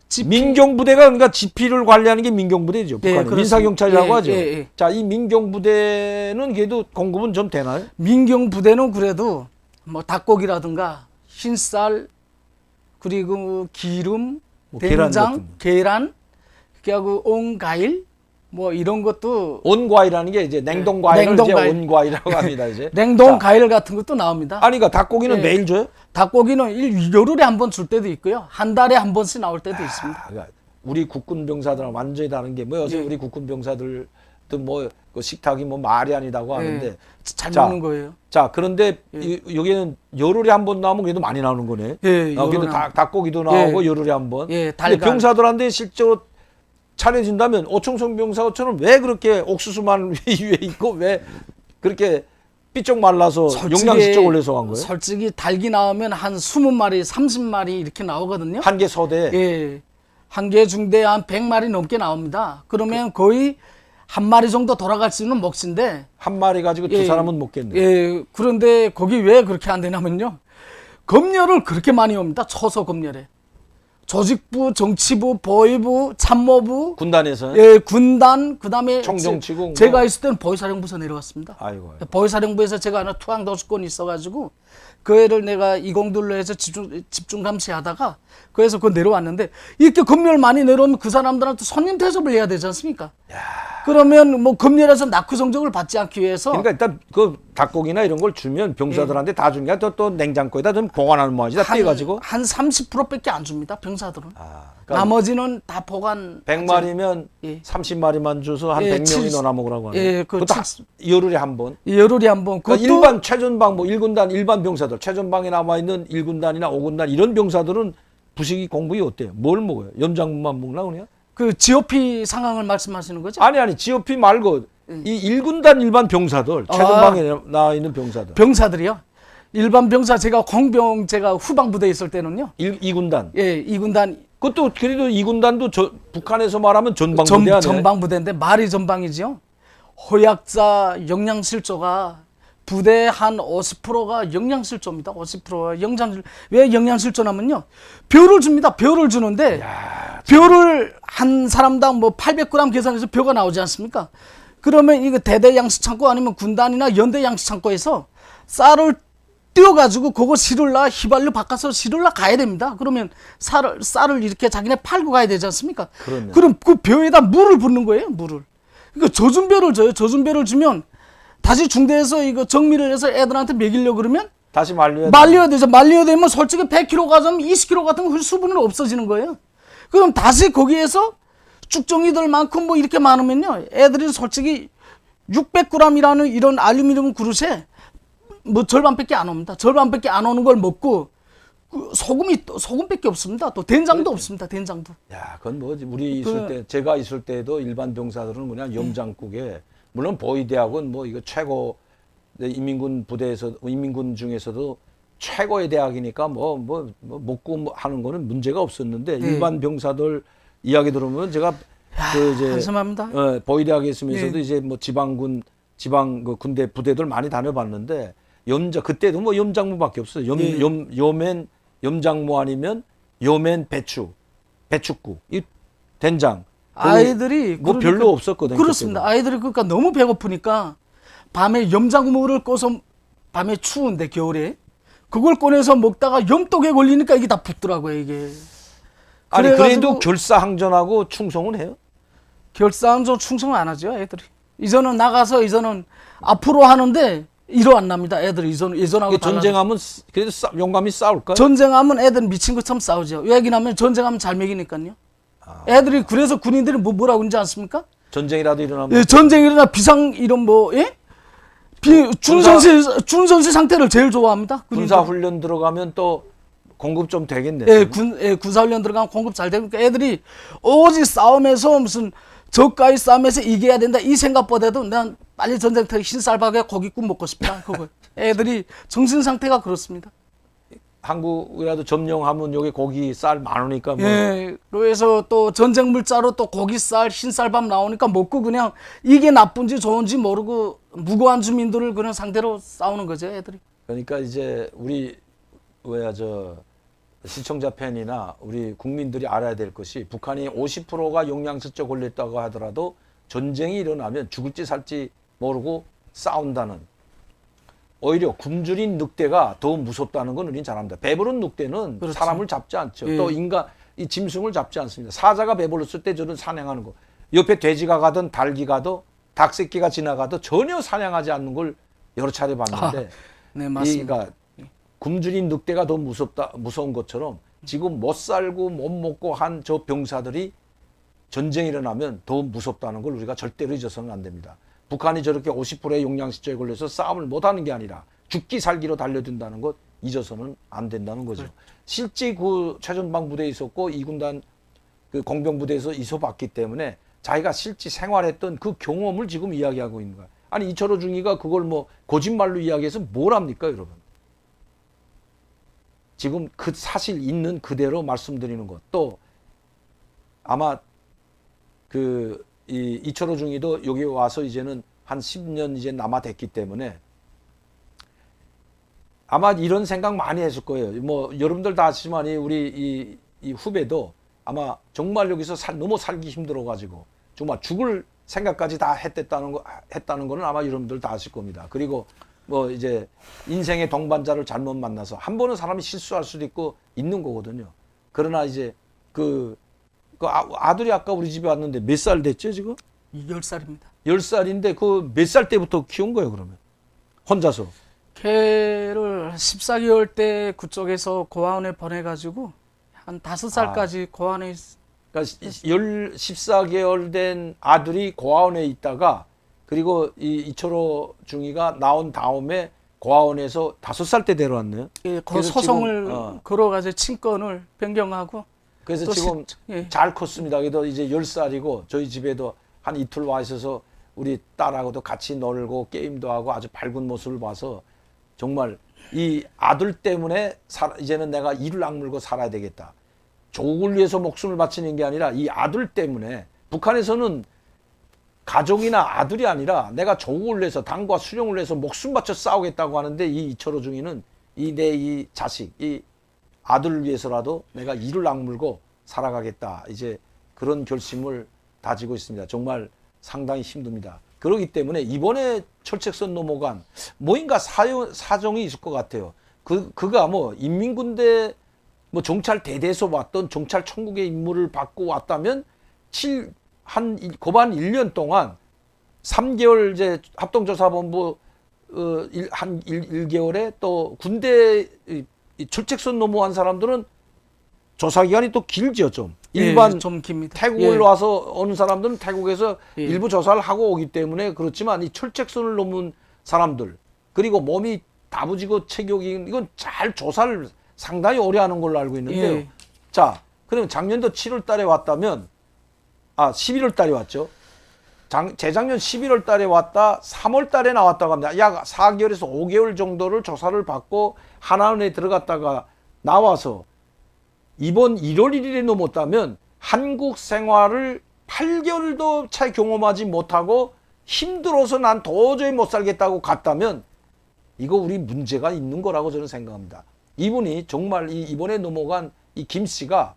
GP. 민경 부대가 그러니까 GP를 관리하는 게 민경 부대죠. 북한의 그렇습니다. 민사경찰이라고 예, 하죠. 예, 예. 자, 이 민경 부대는 그래도 공급은 좀 되나요? 민경 부대는 그래도 뭐 닭고기라든가 흰쌀 그리고 기름, 뭐 계란 된장, 같은 거. 계란, 그리고 온과일 뭐 이런 것도 온과일이라는 게 이제 냉동과일을 냉동과일. 이제 온과일이라고 합니다. 이제. 냉동 자, 과일 같은 것도 나옵니다. 아니 그러니까 닭고기는 예. 매일 줘요? 닭고기는 열흘에 한 번 줄 때도 있고요. 한 달에 한 번씩 나올 때도 있습니다. 아, 그러니까 우리 국군 병사들은 완전히 다른 게 뭐 요새 예. 우리 국군 병사들도 뭐 그 식탁이 뭐 말이 아니다고 하는데. 예. 잘 자, 먹는 거예요. 자, 그런데 예. 여기는 열흘에 한 번 나오면 그래도 많이 나오는 거네. 예, 여기도 열흘에 한 닭고기도 나오고 예. 열흘에 한 번. 예, 근데 달걀. 병사들한테 실제로 차려진다면 오청성 병사처럼 왜 그렇게 옥수수만 위에 있고 왜 그렇게 삐쩍 말라서 영양실조 올려서 간 거예요? 솔직히 닭이 나오면 한 20마리, 30마리 이렇게 나오거든요. 한 개 서대. 예. 한 개 중대에 한 100마리 넘게 나옵니다. 그러면 거의 한 마리 정도 돌아갈 수 있는 몫인데 한 마리 가지고 두 예. 사람은 먹겠네. 예. 그런데 거기 왜 그렇게 안 되냐면요. 검열을 그렇게 많이 옵니다. 초소 검열에. 조직부, 정치부, 보위부, 참모부, 군단에서. 예, 군단, 그다음에 총정치국 뭐. 제가 있을 때는 보위사령부에서 내려왔습니다. 아이고. 보위사령부에서 제가 하나 투항도수권이 있어가지고 그 애를 내가 이공들로 해서 집중 감시하다가 그래서 그 내려왔는데 이렇게 검열 많이 내려오면 그 사람들한테 손님 대접을 해야 되지 않습니까? 그러면 뭐 검열에서 낙후 성적을 받지 않기 위해서 그러니까 일단 그 닭고기나 이런 걸 주면 병사들한테 다 주니까 또 냉장고에다 좀 보관하는 모양이지 다 떼가지고. 한 30%밖에 안 줍니다. 병사들은. 아, 나머지는 다 보관. 100마리면 예. 30마리만 줘서 한 예, 100명이 넣어놔 먹으라고 하는. 예, 그 그것도 열흘에 한 번. 열흘에 한 번. 그러니까 일반 최전방 뭐 1군단 일반 병사들 최전방에 남아 있는 1군단이나 5군단 이런 병사들은 부식이 공부이 어때요? 뭘 먹어요? 염장분만 먹나 그냥? 그 GOP 상황을 말씀하시는 거죠? 아니 GOP 말고 이 1군단 일반 병사들 최전방에 나와 있는 병사들. 병사들이요. 일반 병사 제가 공병 제가 후방부대에 있을 때는요. 2군단. 예, 2군단 그것도 그래도 2군단도 북한에서 말하면 전방부대 아니에요? 전방부대인데 말이 전방이지요. 호약자 영양실조가 부대 한 50%가 영양실조입니다. 50%가 왜 영양실조냐면요. 벼를 줍니다. 벼를 주는데 벼를 한 사람당 뭐 800g 계산해서 벼가 나오지 않습니까? 그러면 이거 대대 양식창고 아니면 군단이나 연대 양식창고에서 쌀을 띄워가지고 그거 실을라 휘발유 바꿔서 실을라 가야 됩니다. 그러면 쌀을 이렇게 자기네 팔고 가야 되지 않습니까? 그렇네. 그럼 그 벼에다 물을 붓는 거예요. 물을. 그러니까 젖은 벼를 줘요. 젖은 벼를 주면 다시 중대에서 이거 정리를 해서 애들한테 먹이려고 그러면 다시 말려야 말려야 되죠. 말려야 되면 솔직히 100kg 가자면 20kg 같은 거 수분은 없어지는 거예요. 그럼 다시 거기에서 쭉정이들만큼 뭐 이렇게 많으면요. 애들이 솔직히 600g이라는 이런 알루미늄 그릇에 뭐 절반밖에 안 옵니다. 절반밖에 안 오는 걸 먹고 그 소금밖에 없습니다. 또 된장도 없습니다. 된장도. 야, 그건 뭐지? 우리 있을 때, 제가 있을 때도 일반 병사들은 그냥 염장국에, 물론 보위대학은 뭐 이거 최고, 인민군 부대에서, 인민군 중에서도 최고의 대학이니까 먹고 하는 거는 문제가 없었는데, 일반 병사들 이야기 들으면 제가 한심합니다. 보위대학에 있으면서도 이제 뭐 지방 그 군대 부대들 많이 다녀봤는데, 그때도 뭐 염장무밖에 없어요. 요맨 염장무 아니면 요맨 배추국, 이 된장. 아이들이 뭐 그러니까 별로 없었거든요. 그렇습니다. 그때도. 아이들이 그러니까 너무 배고프니까 밤에 염장무를 꺼서 밤에 추운데 겨울에 그걸 꺼내서 먹다가 염독에 걸리니까 이게 다 붙더라고요 이게. 아니 그래가지고 그래도 결사항전하고 충성은 해요? 결사항전 충성 안 하죠 애들이. 이전은 나가서 이전은 앞으로 하는데 이로 안 납니다. 애들이 예전하고 달라서. 전쟁하면 그래도 용감히 싸울까요? 전쟁하면 애들은 미친 것처럼 싸우죠. 왜냐하면 전쟁하면 잘 먹이니까요. 애들이 그래서 군인들이 뭐라고 그러지 않습니까? 전쟁이라도 일어나면 예, 전쟁 일어나 비상 이런 뭐 예? 준선시 상태를 제일 좋아합니다. 군인들. 군사훈련 들어가면 또 공급 좀 되겠네. 예, 군사훈련 들어가면 공급 잘 되니까 애들이 오직 싸움에서 무슨 저가의 싸움에서 이겨야 된다 이 생각보다도 난 빨리 전쟁터에 흰쌀밥에 고깃국 먹고 싶다 그거. 애들이 정신 상태가 그렇습니다. 한국이라도 점령하면 여기 고기 쌀 많으니까 뭐 예, 그래서 또 전쟁 물자로 또 고기쌀, 흰쌀밥 나오니까 먹고 그냥 이게 나쁜지 좋은지 모르고 무고한 주민들을 그런 상대로 싸우는 거죠, 애들이. 그러니까 이제 우리 시청자 팬이나 우리 국민들이 알아야 될 것이 북한이 50%가 영양실조 걸렸다고 하더라도 전쟁이 일어나면 죽을지 살지 모르고 싸운다는 오히려 굶주린 늑대가 더 무섭다는 건 우리는 잘 압니다. 배부른 늑대는 그렇죠. 사람을 잡지 않죠. 예. 또 이 짐승을 잡지 않습니다. 사자가 배불렀을 때 저는 사냥하는 거. 옆에 돼지가 가든 닭이 가도 닭새끼가 지나가도 전혀 사냥하지 않는 걸 여러 차례 봤는데 네, 맞습니다. 그러니까 굶주린 늑대가 더 무서운 것처럼 지금 못 살고 못 먹고 한 저 병사들이 전쟁이 일어나면 더 무섭다는 걸 우리가 절대로 잊어서는 안 됩니다. 북한이 저렇게 50%의 용량실조에 걸려서 싸움을 못하는 게 아니라 죽기 살기로 달려든다는 것 잊어서는 안 된다는 거죠. 실제 그 최전방 부대에 있었고 2군단 그 공병 부대에서 있어봤기 때문에 자기가 실제 생활했던 그 경험을 지금 이야기하고 있는 거야. 아니 이철호 중위가 그걸 뭐 거짓말로 이야기해서 뭘 합니까, 여러분? 지금 그 사실 있는 그대로 말씀드리는 것. 또 아마 이철호 중위도 여기 와서 이제는 한 10년 이제 남아됐기 때문에 아마 이런 생각 많이 했을 거예요. 뭐 여러분들 다 아시지만 우리 이 후배도 아마 정말 여기서 너무 살기 힘들어가지고 정말 죽을 생각까지 다 했다는 거는 아마 여러분들 다 아실 겁니다. 그리고 뭐 이제 인생의 동반자를 잘못 만나서 한 번은 사람이 실수할 수도 있고 있는 거거든요. 그러나 이제 아들이 아까 우리 집에 왔는데 몇 살 됐죠 지금? 10살입니다. 10살인데 그 몇 살 때부터 키운 거예요 그러면? 혼자서? 걔를 14개월 때 그쪽에서 고아원에 보내가지고 한 5살까지 고아원에 그러니까 14개월 된 아들이 고아원에 있다가 그리고 이철호 중위가 나온 다음에 고아원에서 5살 때 데려왔네요. 예, 그 그래서 소송을 지금, 걸어가지고 친권을 변경하고 그래서 또 지금 예. 잘 컸습니다. 그래도 이제 10살이고 저희 집에도 한 이틀 와 있어서 우리 딸하고도 같이 놀고 게임도 하고 아주 밝은 모습을 봐서 정말 이 아들 때문에 이제는 내가 이를 악물고 살아야 되겠다. 조국을 위해서 목숨을 바치는 게 아니라 이 아들 때문에 북한에서는 가족이나 아들이 아니라 내가 조국을 위해서 당과 수령을 위해서 목숨 바쳐 싸우겠다고 하는데 이 이철호 중위는 이 자식, 이 아들을 위해서라도 내가 이를 악물고 살아가겠다. 이제 그런 결심을 다지고 있습니다. 정말 상당히 힘듭니다. 그렇기 때문에 이번에 철책선 넘어간 뭐인가 사정이 있을 것 같아요. 그가 뭐 인민군대 뭐 정찰 대대에서 왔던 정찰 천국의 임무를 받고 왔다면 거반 1년 동안 3개월 이제 합동조사본부 한 1개월에 또 군대 출첵선 넘어간 사람들은 조사 기간이 또 길죠 좀. 일반 예, 좀 깁니다. 태국을 예. 와서 오는 사람들은 태국에서 예. 일부 조사를 하고 오기 때문에 그렇지만 이 철책선을 넘은 사람들 그리고 몸이 다부지고 체격이 이건 잘 조사를 상당히 오래 하는 걸로 알고 있는데요. 예. 자, 그러면 작년도 7월 달에 왔다면 11월 달에 왔죠. 재작년 11월 달에 왔다 3월 달에 나왔다고 합니다. 약 4개월에서 5개월 정도를 조사를 받고 하나은에 들어갔다가 나와서 이번 1월 1일에 넘었다면 한국 생활을 8개월도 채 경험하지 못하고 힘들어서 난 도저히 못 살겠다고 갔다면 이거 우리 문제가 있는 거라고 저는 생각합니다. 이분이 정말 이번에 넘어간 이 김 씨가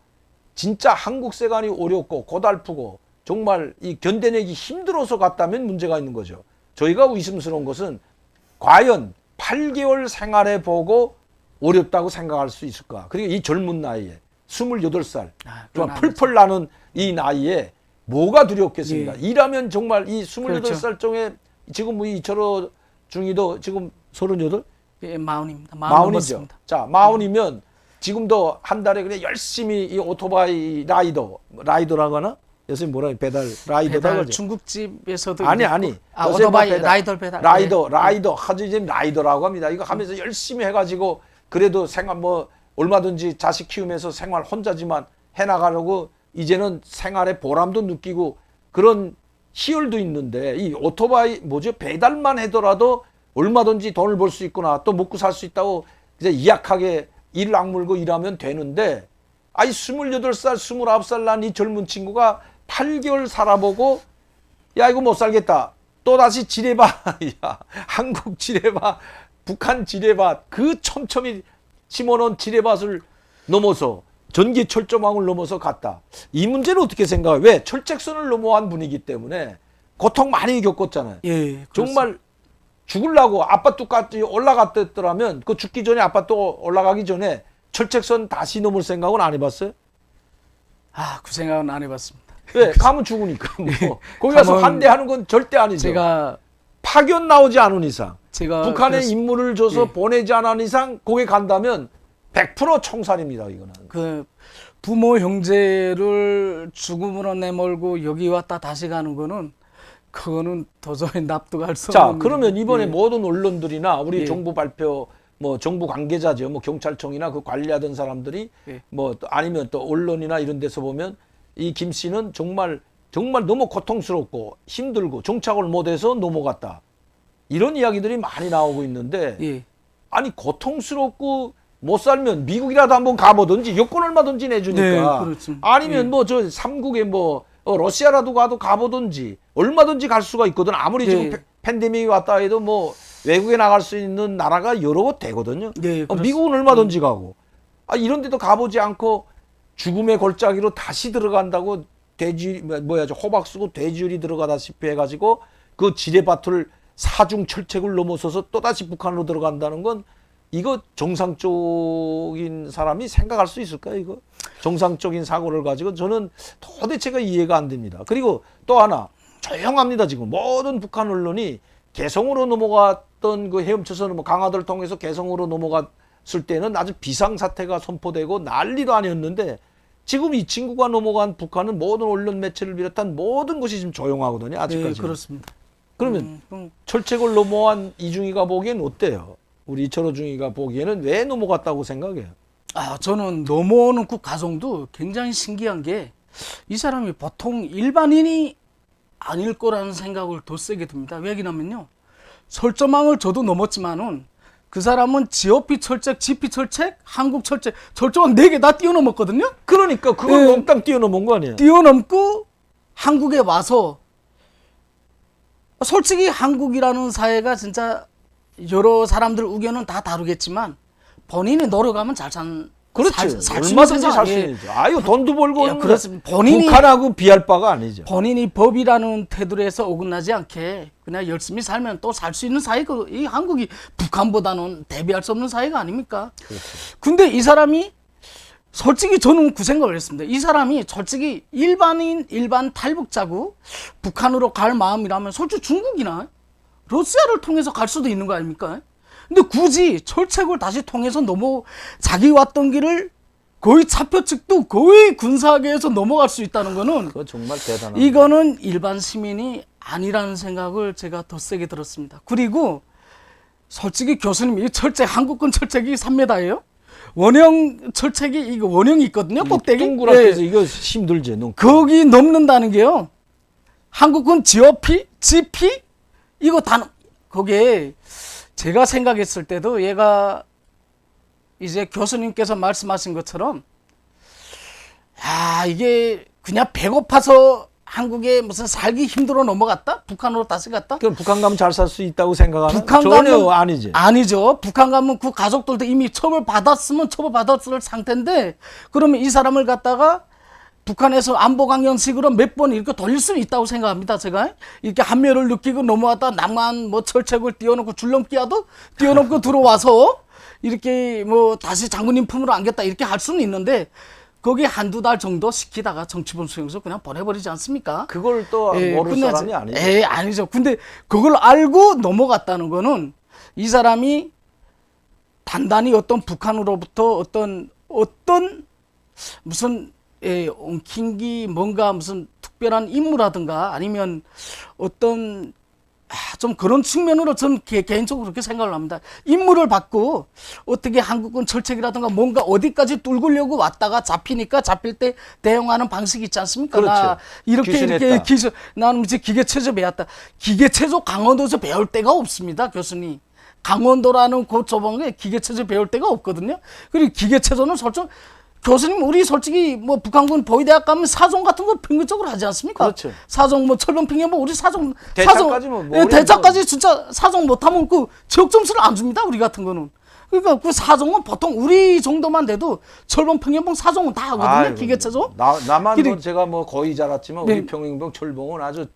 진짜 한국 세관이 어렵고 고달프고 정말 이 견뎌내기 힘들어서 갔다면 문제가 있는 거죠. 저희가 의심스러운 것은 과연 8개월 생활해 보고 어렵다고 생각할 수 있을까? 그리고 이 젊은 나이에 28살 정말 펄펄 나는 이 나이에 뭐가 두렵겠습니까? 예. 일하면 정말 이 28살 그렇죠. 중에 지금 뭐 이철호 중이도 지금 38? 예, 마흔입니다. 마흔이죠. 넘었습니다. 자, 마흔이면 지금도 한 달에 그냥 열심히 이 오토바이 라이더라고 하나? 요새 뭐라 배달 라이더다 배달 그러죠? 중국집에서도 아니 있고. 아니. 아, 요새 막 오토바이 배달, 라이더 배달. 라이더 하지 이제 라이더라고 합니다. 이거 하면서 열심히 해가지고 그래도 생활 뭐 얼마든지 자식 키우면서 생활 혼자지만 해나가려고 이제는 생활의 보람도 느끼고 그런 희열도 있는데 이 오토바이 뭐죠? 배달만 하더라도 얼마든지 돈을 벌 수 있구나 또 먹고 살 수 있다고 이제 이약하게 이를 악물고 일하면 되는데 아이 28살 29살 난 이 젊은 친구가 8개월 살아보고 야 이거 못 살겠다 또다시 지뢰밭 야 한국 지뢰밭 북한 지뢰밭 그 촘촘히 심어놓은 지뢰밭을 넘어서 전기 철조망을 넘어서 갔다. 이 문제는 어떻게 생각해요? 왜? 철책선을 넘어간 분이기 때문에 고통 많이 겪었잖아요. 예, 정말 죽으려고 아파트까지 올라갔더라면 그 죽기 전에 아파트 올라가기 전에 철책선 다시 넘을 생각은 안 해봤어요? 그 생각은 안 해봤습니다. 왜? 가면 죽으니까. 뭐. 거기 가서 가면 환대하는 건 절대 아니죠. 제가 파견 나오지 않은 이상, 북한에 그래서 인물을 줘서 예. 보내지 않은 이상 거기 간다면 100% 총살입니다. 이거는. 그 부모 형제를 죽음으로 내몰고 여기 왔다 다시 가는 거는 그거는 도저히 납득할 수 자, 없는. 그러면 이번에 예. 모든 언론들이나 우리 예. 정부 발표, 뭐 정부 관계자죠, 뭐 경찰청이나 그 관리하던 사람들이 예. 뭐 또 아니면 또 언론이나 이런 데서 보면 이 김 씨는 정말 너무 고통스럽고 힘들고 정착을 못해서 넘어갔다. 이런 이야기들이 많이 나오고 있는데 예. 아니 고통스럽고 못 살면 미국이라도 한번 가보든지 여권 얼마든지 내주니까 네, 그렇죠. 아니면 예. 뭐 저 삼국에 뭐 러시아라도 가보든지 얼마든지 갈 수가 있거든. 아무리 예. 지금 팬데믹이 왔다 해도 뭐 외국에 나갈 수 있는 나라가 여러 곳 되거든요. 예, 그렇습니다. 미국은 얼마든지 가고 이런 데도 가보지 않고 죽음의 골짜기로 다시 들어간다고 호박 쓰고 돼지열이 들어가다시피 해가지고 그 지뢰밭을 사중 철책을 넘어서서 또다시 북한으로 들어간다는 건 이거 정상적인 사람이 생각할 수 있을까요? 이거 정상적인 사고를 가지고 저는 도대체가 이해가 안 됩니다. 그리고 또 하나 조용합니다. 지금 모든 북한 언론이 개성으로 넘어갔던 그 헤엄쳐서는 뭐 강화도를 통해서 개성으로 넘어갔을 때는 아주 비상사태가 선포되고 난리도 아니었는데 지금 이 친구가 넘어간 북한은 모든 언론 매체를 비롯한 모든 것이 지금 조용하거든요. 아직까지. 예, 그렇습니다. 그러면 철책을 넘어간 이중희가 보기엔 어때요? 우리 이철호 중위가 보기에는 왜 넘어갔다고 생각해요? 저는 넘어오는 그 과정도 굉장히 신기한 게 이 사람이 보통 일반인이 아닐 거라는 생각을 더 세게 듭니다. 왜냐면요, 철조망을 저도 넘었지만은 그 사람은 GOP 철책, GP 철책, 한국 철책, 철조망 4개 다 뛰어넘었거든요. 그러니까 그걸 네. 몽땅 뛰어넘은 거 아니에요? 뛰어넘고 한국에 와서 솔직히 한국이라는 사회가 진짜 여러 사람들 의견은 다 다르겠지만 본인이 노력하면 그렇지. 살수 얼마든지 살 수 있죠. 아유 돈도 벌고 예, 그렇습니다. 본인이 북한하고 비할 바가 아니죠. 본인이 법이라는 테두리에서 어긋나지 않게 그냥 열심히 살면 또 살 수 있는 사회가 이 한국이 북한보다는 대비할 수 없는 사회가 아닙니까? 그렇죠. 근데 이 사람이 솔직히 저는 그 생각을 했습니다. 이 사람이 솔직히 일반 탈북자고 북한으로 갈 마음이라면 솔직히 중국이나 러시아를 통해서 갈 수도 있는 거 아닙니까? 근데 굳이 철책을 다시 통해서 자기 왔던 길을 거의 차표측도 거의 군사계에서 넘어갈 수 있다는 거는 그거 정말 대단한. 이거는 일반 시민이 아니라는 생각을 제가 더 세게 들었습니다. 그리고 솔직히 교수님이 한국군 철책이 3m예요. 원형 철책이 이거 원형이 있거든요. 꼭대기. 동그랗게 예. 해서 이거 힘들지. 거기 넘는다는 게요. 한국군 GOP, GP 이거 거기에 제가 생각했을 때도 얘가 이제 교수님께서 말씀하신 것처럼 이게 그냥 배고파서 한국에 무슨 살기 힘들어 넘어갔다? 북한으로 다시 갔다? 그럼 북한 가면 잘 살 수 있다고 생각하는? 북한 전혀 가면 아니지. 아니죠. 북한 가면 그 가족들도 이미 처벌받았으면 처벌받았을 상태인데 그러면 이 사람을 갖다가 북한에서 안보 강연식으로 몇 번 이렇게 돌릴 수 있다고 생각합니다. 제가 이렇게 한멸을 느끼고 넘어왔다 남한 뭐 철책을 띄워놓고 줄넘기라도 띄워놓고 들어와서 이렇게 뭐 다시 장군님 품으로 안겼다 이렇게 할 수는 있는데 거기 한두 달 정도 시키다가 정치본 수용소 그냥 보내버리지 않습니까? 그걸 또 모를 끝나지. 사람이 아니죠. 아니죠. 근데 그걸 알고 넘어갔다는 거는 이 사람이 단단히 어떤 북한으로부터 어떤 무슨 엉킨기 뭔가 무슨 특별한 임무라든가 아니면 어떤 좀 그런 측면으로 저는 개인적으로 그렇게 생각을 합니다. 임무를 받고 어떻게 한국군 철책이라든가 뭔가 어디까지 뚫으려고 왔다가 잡히니까 잡힐 때 대응하는 방식이 있지 않습니까? 그렇죠. 나 이렇게 귀순했다. 나는 이제 기계체조 배웠다. 기계체조 강원도에서 배울 데가 없습니다, 교수님. 강원도라는 그 좁은 게 기계체조 배울 데가 없거든요. 그리고 기계체조는 솔직히 교수님 우리 솔직히 뭐 북한군 보위대학 가면 사정 같은 거 평균적으로 하지 않습니까? 그렇죠. 사정 뭐 철봉평에 뭐 우리 사정 대차까지 뭐 대차까지 진짜 사정 못하면 그 지역 점수를 안 줍니다 우리 같은 거는. 그러니까 그 사정은 보통 우리 정도만 돼도 철봉평행봉 사정은 다 하거든요. 아이고, 기계체조. 나만 그리- 뭐 제가 뭐 거의 자랐지만 네. 우리 평행봉 철봉은 아주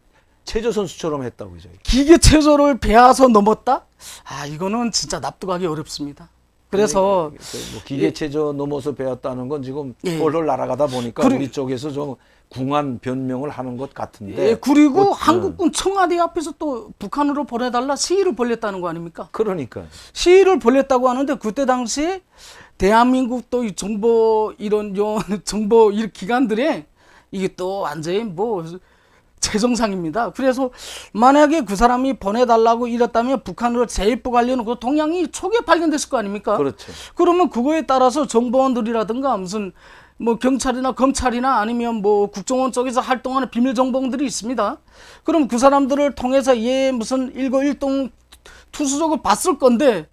체조 선수처럼 했다고 그죠. 기계체조를 배워서 넘었다? 아 이거는 진짜 납득하기 어렵습니다. 그래서 뭐 기계체조 넘어서 배웠다는 건 지금 예. 홀홀 날아가다 보니까 그리- 우리 쪽에서 좀 궁한 변명을 하는 것 같은데. 그리고 한국군 청와대 앞에서 또 북한으로 보내달라 시위를 벌였다는 거 아닙니까? 그러니까 시위를 벌였다고 하는데 그때 당시에 대한민국 또 이 정보 이런 정보 이 기관들의 이게 또 완전히 뭐 최정상입니다. 그래서 만약에 그 사람이 보내달라고 이랬다면 북한으로 재입부 관련 그 동향이 초기에 발견됐을 거 아닙니까? 그렇죠. 그러면 그거에 따라서 정보원들이라든가 무슨 뭐 경찰이나 검찰이나 아니면 뭐 국정원 쪽에서 활동하는 비밀 정보원들이 있습니다. 그럼 그 사람들을 통해서 얘 무슨 일거일동 투수적으로 봤을 건데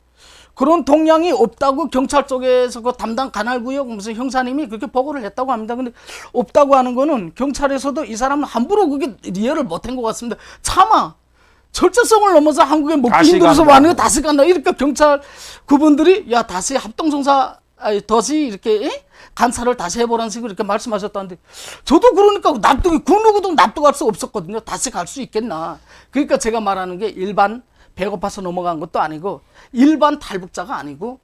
그런 동향이 없다고 경찰 쪽에서 그 담당 관할구역 무슨 형사님이 그렇게 보고를 했다고 합니다. 근데 없다고 하는 거는 경찰에서도 이 사람은 함부로 그게 이해를 못한 것 같습니다. 차마 절제성을 넘어서 한국에 먹기 다시 힘들어서 간다. 왔는데 다시 간다. 이러니까 경찰 그분들이 야 다시 합동성사 다시 이렇게 감사를 다시 해보라는 식으로 이렇게 말씀하셨다는데 저도 그러니까 납득이 그 누구도 납득할 수 없었거든요. 다시 갈 수 있겠나. 그러니까 제가 말하는 게 일반 배고파서 넘어간 것도 아니고 일반 탈북자가 아니고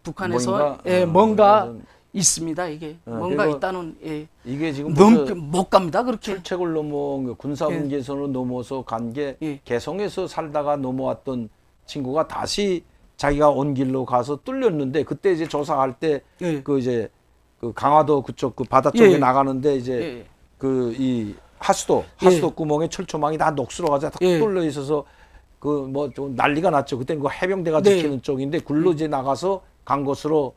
북한에서 뭔가 좀- 있습니다. 이게 뭔가 그리고 있다는 이게 지금 못 갑니다. 그렇게. 철책을 넘어온 그 군사분계선으로 넘어서 간 게 예. 개성에서 살다가 넘어왔던 친구가 다시 자기가 온 길로 가서 뚫렸는데 그때 이제 조사할 때 예. 그 이제 그 강화도 그쪽 그 바다 쪽에 예. 나가는데 이제 예. 그 이 하수도 구멍에 철조망이 다 녹슬어 가지고 다 예. 뚫려 있어서 그 뭐 좀 난리가 났죠. 그때 그 해병대가 네. 지키는 쪽인데 굴로 이제 나가서 간 것으로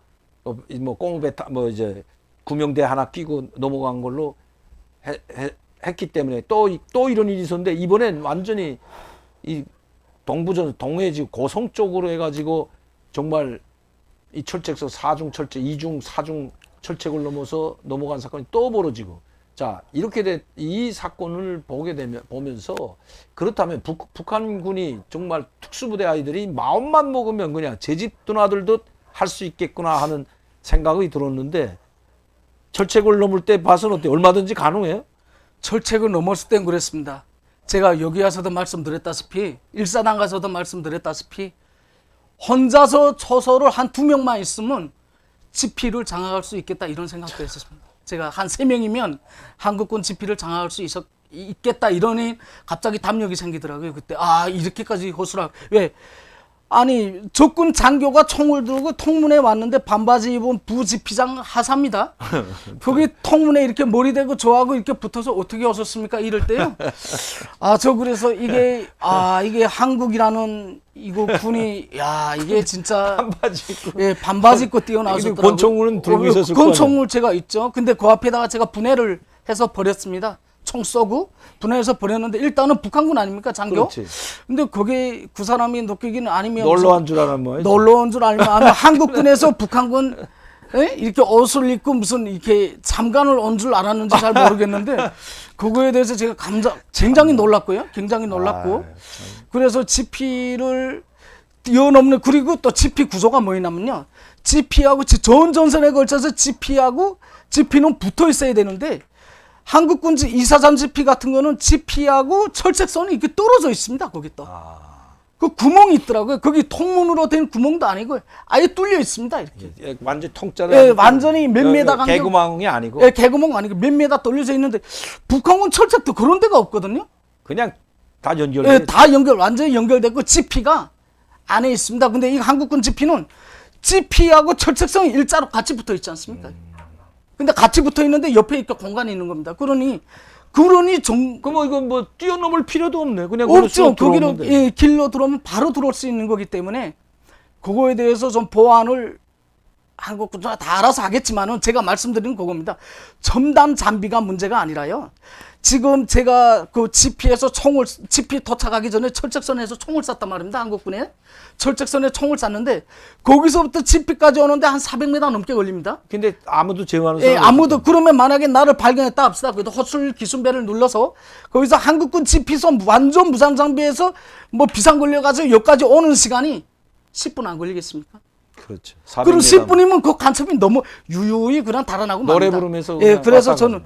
뭐 꽁배 뭐 이제 구명대 하나 끼고 넘어간 걸로 했기 때문에 또 이런 일이 있었는데 이번엔 완전히 이 동해지 고성 쪽으로 해가지고 정말 이 철책서 4중 철책, 2중, 4중 철책을 넘어서 넘어간 사건이 또 벌어지고 자 이렇게 이 사건을 보면서 그렇다면 북한군이 정말 특수부대 아이들이 마음만 먹으면 그냥 제 집 누나들도 할 수 있겠구나 하는 생각이 들었는데 철책을 넘을 때 봐서는 어때? 얼마든지 가능해요? 철책을 넘었을 땐 그랬습니다. 제가 여기 와서도 말씀드렸다시피 일사단 가서도 말씀드렸다시피 혼자서 초소를 한 2명만 있으면 지피를 장악할 수 있겠다 이런 생각도 했었습니다. 제가 한 3명이면 한국군 지피를 장악할 수 있겠다 이러니 갑자기 담력이 생기더라고요. 그때 이렇게까지 호수라 왜? 아니 적군 장교가 총을 들고 통문에 왔는데 반바지 입은 부지피장 하사입니다. 거기 통문에 이렇게 머리 대고 저하고 이렇게 붙어서 어떻게 오셨습니까? 이럴 때요. 저 그래서 이게 한국이라는 이거 군이 이게 진짜 반바지 입고. 반바지 입고 뛰어나오셨더라고요. 권총은 들고 있었을 거 아니에요? 권총을 제가 있죠. 근데 그 앞에다가 제가 분해를 해서 버렸습니다. 총 쏘고 분해해서 버렸는데 일단은 북한군 아닙니까 장교? 그렇지. 근데 거기 그 사람이 느끼기는 아니면 놀러 온 줄 알았면 놀러 온 줄 알면 아마 한국군에서 북한군 이렇게 옷을 입고 무슨 이렇게 잠깐을 온 줄 알았는지 잘 모르겠는데 그거에 대해서 제가 굉장히 놀랐고요. 굉장히 놀랐고 그래서 GP를 뛰어넘는 그리고 또 GP 구조가 뭐냐면요. GP하고 전 전선에 걸쳐서 GP하고 GP는 붙어 있어야 되는데 한국군지 243 GP 같은 거는 GP하고 철책선이 이렇게 떨어져 있습니다. 거기 또. 그 구멍이 있더라고요. 거기 통문으로 된 구멍도 아니고 아예 뚫려 있습니다. 이렇게. 예, 완전 통짜로. 예, 완전히 몇 메다 간격. 개구멍이 아니고. 예, 개구멍 아니고 몇 메다 떨려져 있는데 북한군 철책도 그런 데가 없거든요. 그냥 다 연결돼. 예, 다 완전히 연결됐고 GP가 안에 있습니다. 근데 이 한국군 GP는 GP하고 철책선이 일자로 같이 붙어 있지 않습니까? 근데 같이 붙어 있는데 옆에 이렇게 공간이 있는 겁니다. 그러니 그럼 이건 뭐 뛰어넘을 필요도 없네. 그냥 없죠. 거기로 들어오는데. 예, 길로 들어오면 바로 들어올 수 있는 거기 때문에 그거에 대해서 좀 보완을 한국군가 다 알아서 하겠지만은 제가 말씀드리는 그겁니다. 첨단 장비가 문제가 아니라요. 지금 제가 그 GP에서 GP 도착하기 전에 철책선에서 총을 쐈단 말입니다. 한국군에 철책선에 총을 쐈는데 거기서부터 GP까지 오는데 한 400m 넘게 걸립니다. 근데 아무도 제어하는 예, 사람. 아무도 그러면 만약에 나를 발견했다 합시다. 그래도 호출 기순배를 눌러서 거기서 한국군 GP선 완전 무상 장비에서 뭐 비상 걸려가지고 여기까지 오는 시간이 10분 안 걸리겠습니까? 그렇죠. 그럼 400m. 10분이면 그 간첩이 너무 유유히 그냥 달아나고 노래 맙니다. 부르면서 예, 그냥 그래서 왔다 저는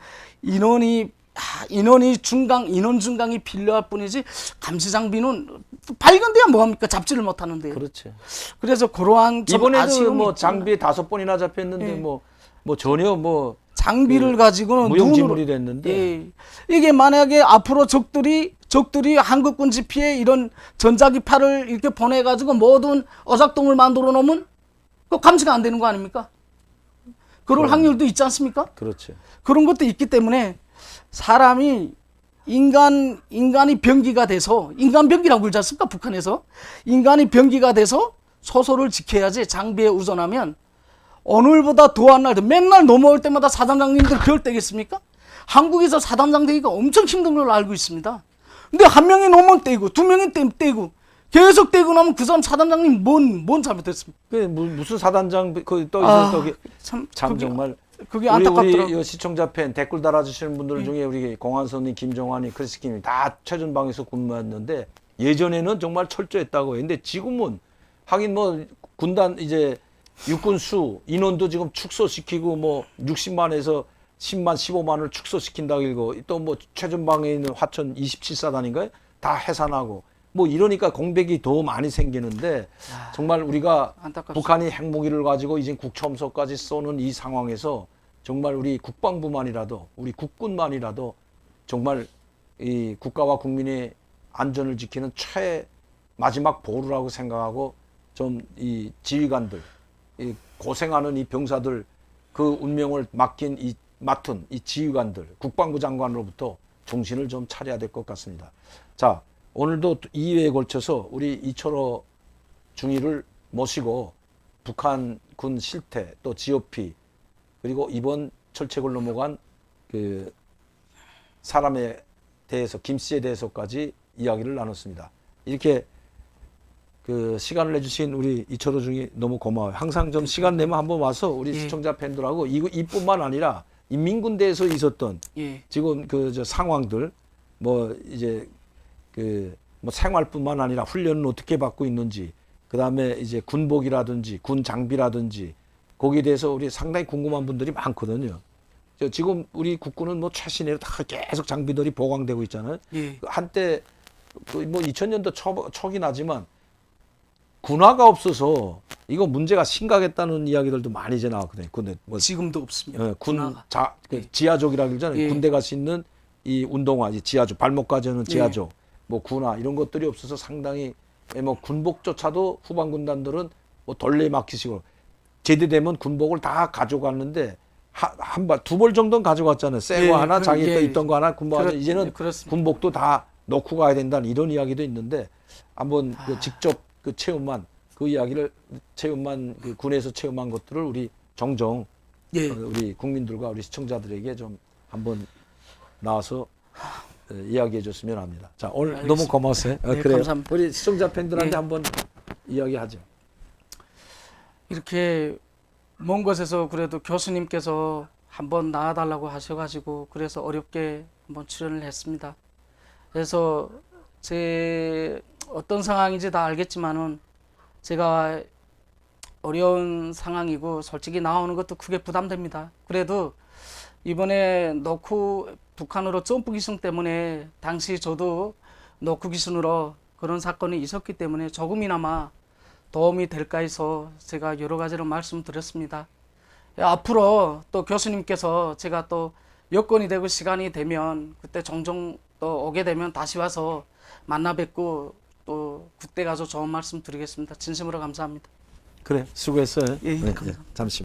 인원 중강이 필요할 뿐이지 감시 장비는 발견돼야 뭐합니까? 잡지를 못 하는데. 그렇죠. 그래서 그러한 좀 이번에도 아쉬움이 뭐 있지만 장비 5번이나 잡혔는데 예. 뭐 전혀 뭐 장비를 가지고는 무용지물이 됐는데. 예. 이게 만약에 앞으로 적들이 한국군 GP에 이런 전자기파를 이렇게 보내가지고 모든 어작동을 만들어 놓으면 그 감시가 안 되는 거 아닙니까? 그럴 확률도 있지 않습니까? 그렇죠. 그런 것도 있기 때문에 사람이 인간이 병기가 돼서 인간 병기라고 그러지 않습니까? 북한에서 인간이 병기가 돼서 소소를 지켜야지 장비에 우선하면 오늘보다 더한 날 맨날 넘어올 때마다 사단장님들 별떼겠습니까? 한국에서 사단장 되기가 엄청 힘든 걸로 알고 있습니다. 근데 한 명이 넘으면 떼고 두 명이 떼고 계속 떼고 나면 그 사람 사단장님 뭔 잘못했습니까? 그 무슨 사단장 거기 떠 있어서 참 참 정말 그게 안타깝더라고요. 우리 시청자 팬 댓글 달아주시는 분들 중에 우리 공한선님, 김정환이, 크리스킴이 다 최전방에서 근무했는데 예전에는 정말 철저했다고 했는데 지금은 하긴 뭐 군단 이제 육군 수 인원도 지금 축소시키고 뭐 60만에서 10만, 15만을 축소시킨다고 읽고 또 뭐 최전방에 있는 화천 27사단인가요? 다 해산하고 뭐 이러니까 공백이 더 많이 생기는데 정말 우리가 안타깝습니다. 북한이 핵무기를 가지고 이제 국첨소까지 쏘는 이 상황에서 정말 우리 국방부만이라도 우리 국군만이라도 정말 이 국가와 국민의 안전을 지키는 마지막 보루라고 생각하고 좀 이 지휘관들 이 고생하는 이 병사들 그 운명을 맡은 이 지휘관들 국방부 장관으로부터 정신을 좀 차려야 될 것 같습니다. 자, 오늘도 2회에 걸쳐서 우리 이철호 중위를 모시고 북한 군 실태 또 GOP 그리고 이번 철책을 넘어간 그 사람에 대해서 김 씨에 대해서까지 이야기를 나눴습니다. 이렇게 그 시간을 내주신 우리 이철호 중위 너무 고마워요. 항상 좀 시간 내면 한번 와서 우리 시청자 팬들하고 이뿐만 아니라 인민군대에서 있었던 지금 그 저 상황들 뭐 이제 그 뭐 생활뿐만 아니라 훈련은 어떻게 받고 있는지 그 다음에 이제 군복이라든지 군 장비라든지 거기에 대해서 우리 상당히 궁금한 분들이 많거든요. 지금 우리 국군은 뭐 최신으로 다 계속 장비들이 보강되고 있잖아요. 한때 뭐 2000년도 초긴 하지만 군화가 없어서 이거 문제가 심각했다는 이야기들도 많이 이제 나왔거든요. 근데 뭐 지금도 없습니다. 지하족이라고 그러잖아요. 예. 군대 갈 수 있는 이 운동화, 이 지하족, 발목까지 하는 지하족, 뭐 군화 이런 것들이 없어서 상당히 뭐 군복조차도 후방 군단들은 뭐 돌레마키식으로 제대되면 군복을 다 가져갔는데 두 벌 정도는 가져갔잖아요. 새 거 하나, 자기 거 있던 거 하나, 군복 하나. 이제는 그렇습니다. 군복도 다 놓고 가야 된다는 이런 이야기도 있는데 한번 그 직접 그 체험만 그 이야기를 그 군에서 체험한 것들을 우리 종종 우리 국민들과 우리 시청자들에게 좀 한번 나와서 이야기해 줬으면 합니다. 자, 오늘 알겠습니다. 너무 고마웠어요. 네, 그래요. 감사합니다. 우리 시청자 팬들한테 네. 한번 이야기하죠. 이렇게 먼 곳에서 그래도 교수님께서 한번 나와달라고 하셔가지고 그래서 어렵게 한번 출연을 했습니다. 그래서 제 어떤 상황인지 다 알겠지만은 제가 어려운 상황이고 솔직히 나오는 것도 크게 부담됩니다. 그래도 이번에 노크 북한으로 점프 기승 때문에 당시 저도 노크 기순으로 그런 사건이 있었기 때문에 조금이나마 도움이 될까 해서 제가 여러 가지로 말씀드렸습니다. 앞으로 또 교수님께서 제가 또 여건이 되고 시간이 되면 그때 종종 또 오게 되면 다시 와서 만나 뵙고 또 그때 가서 좋은 말씀 드리겠습니다. 진심으로 감사합니다. 그래, 수고했어요. 예, 네, 감사합니다. 잠시.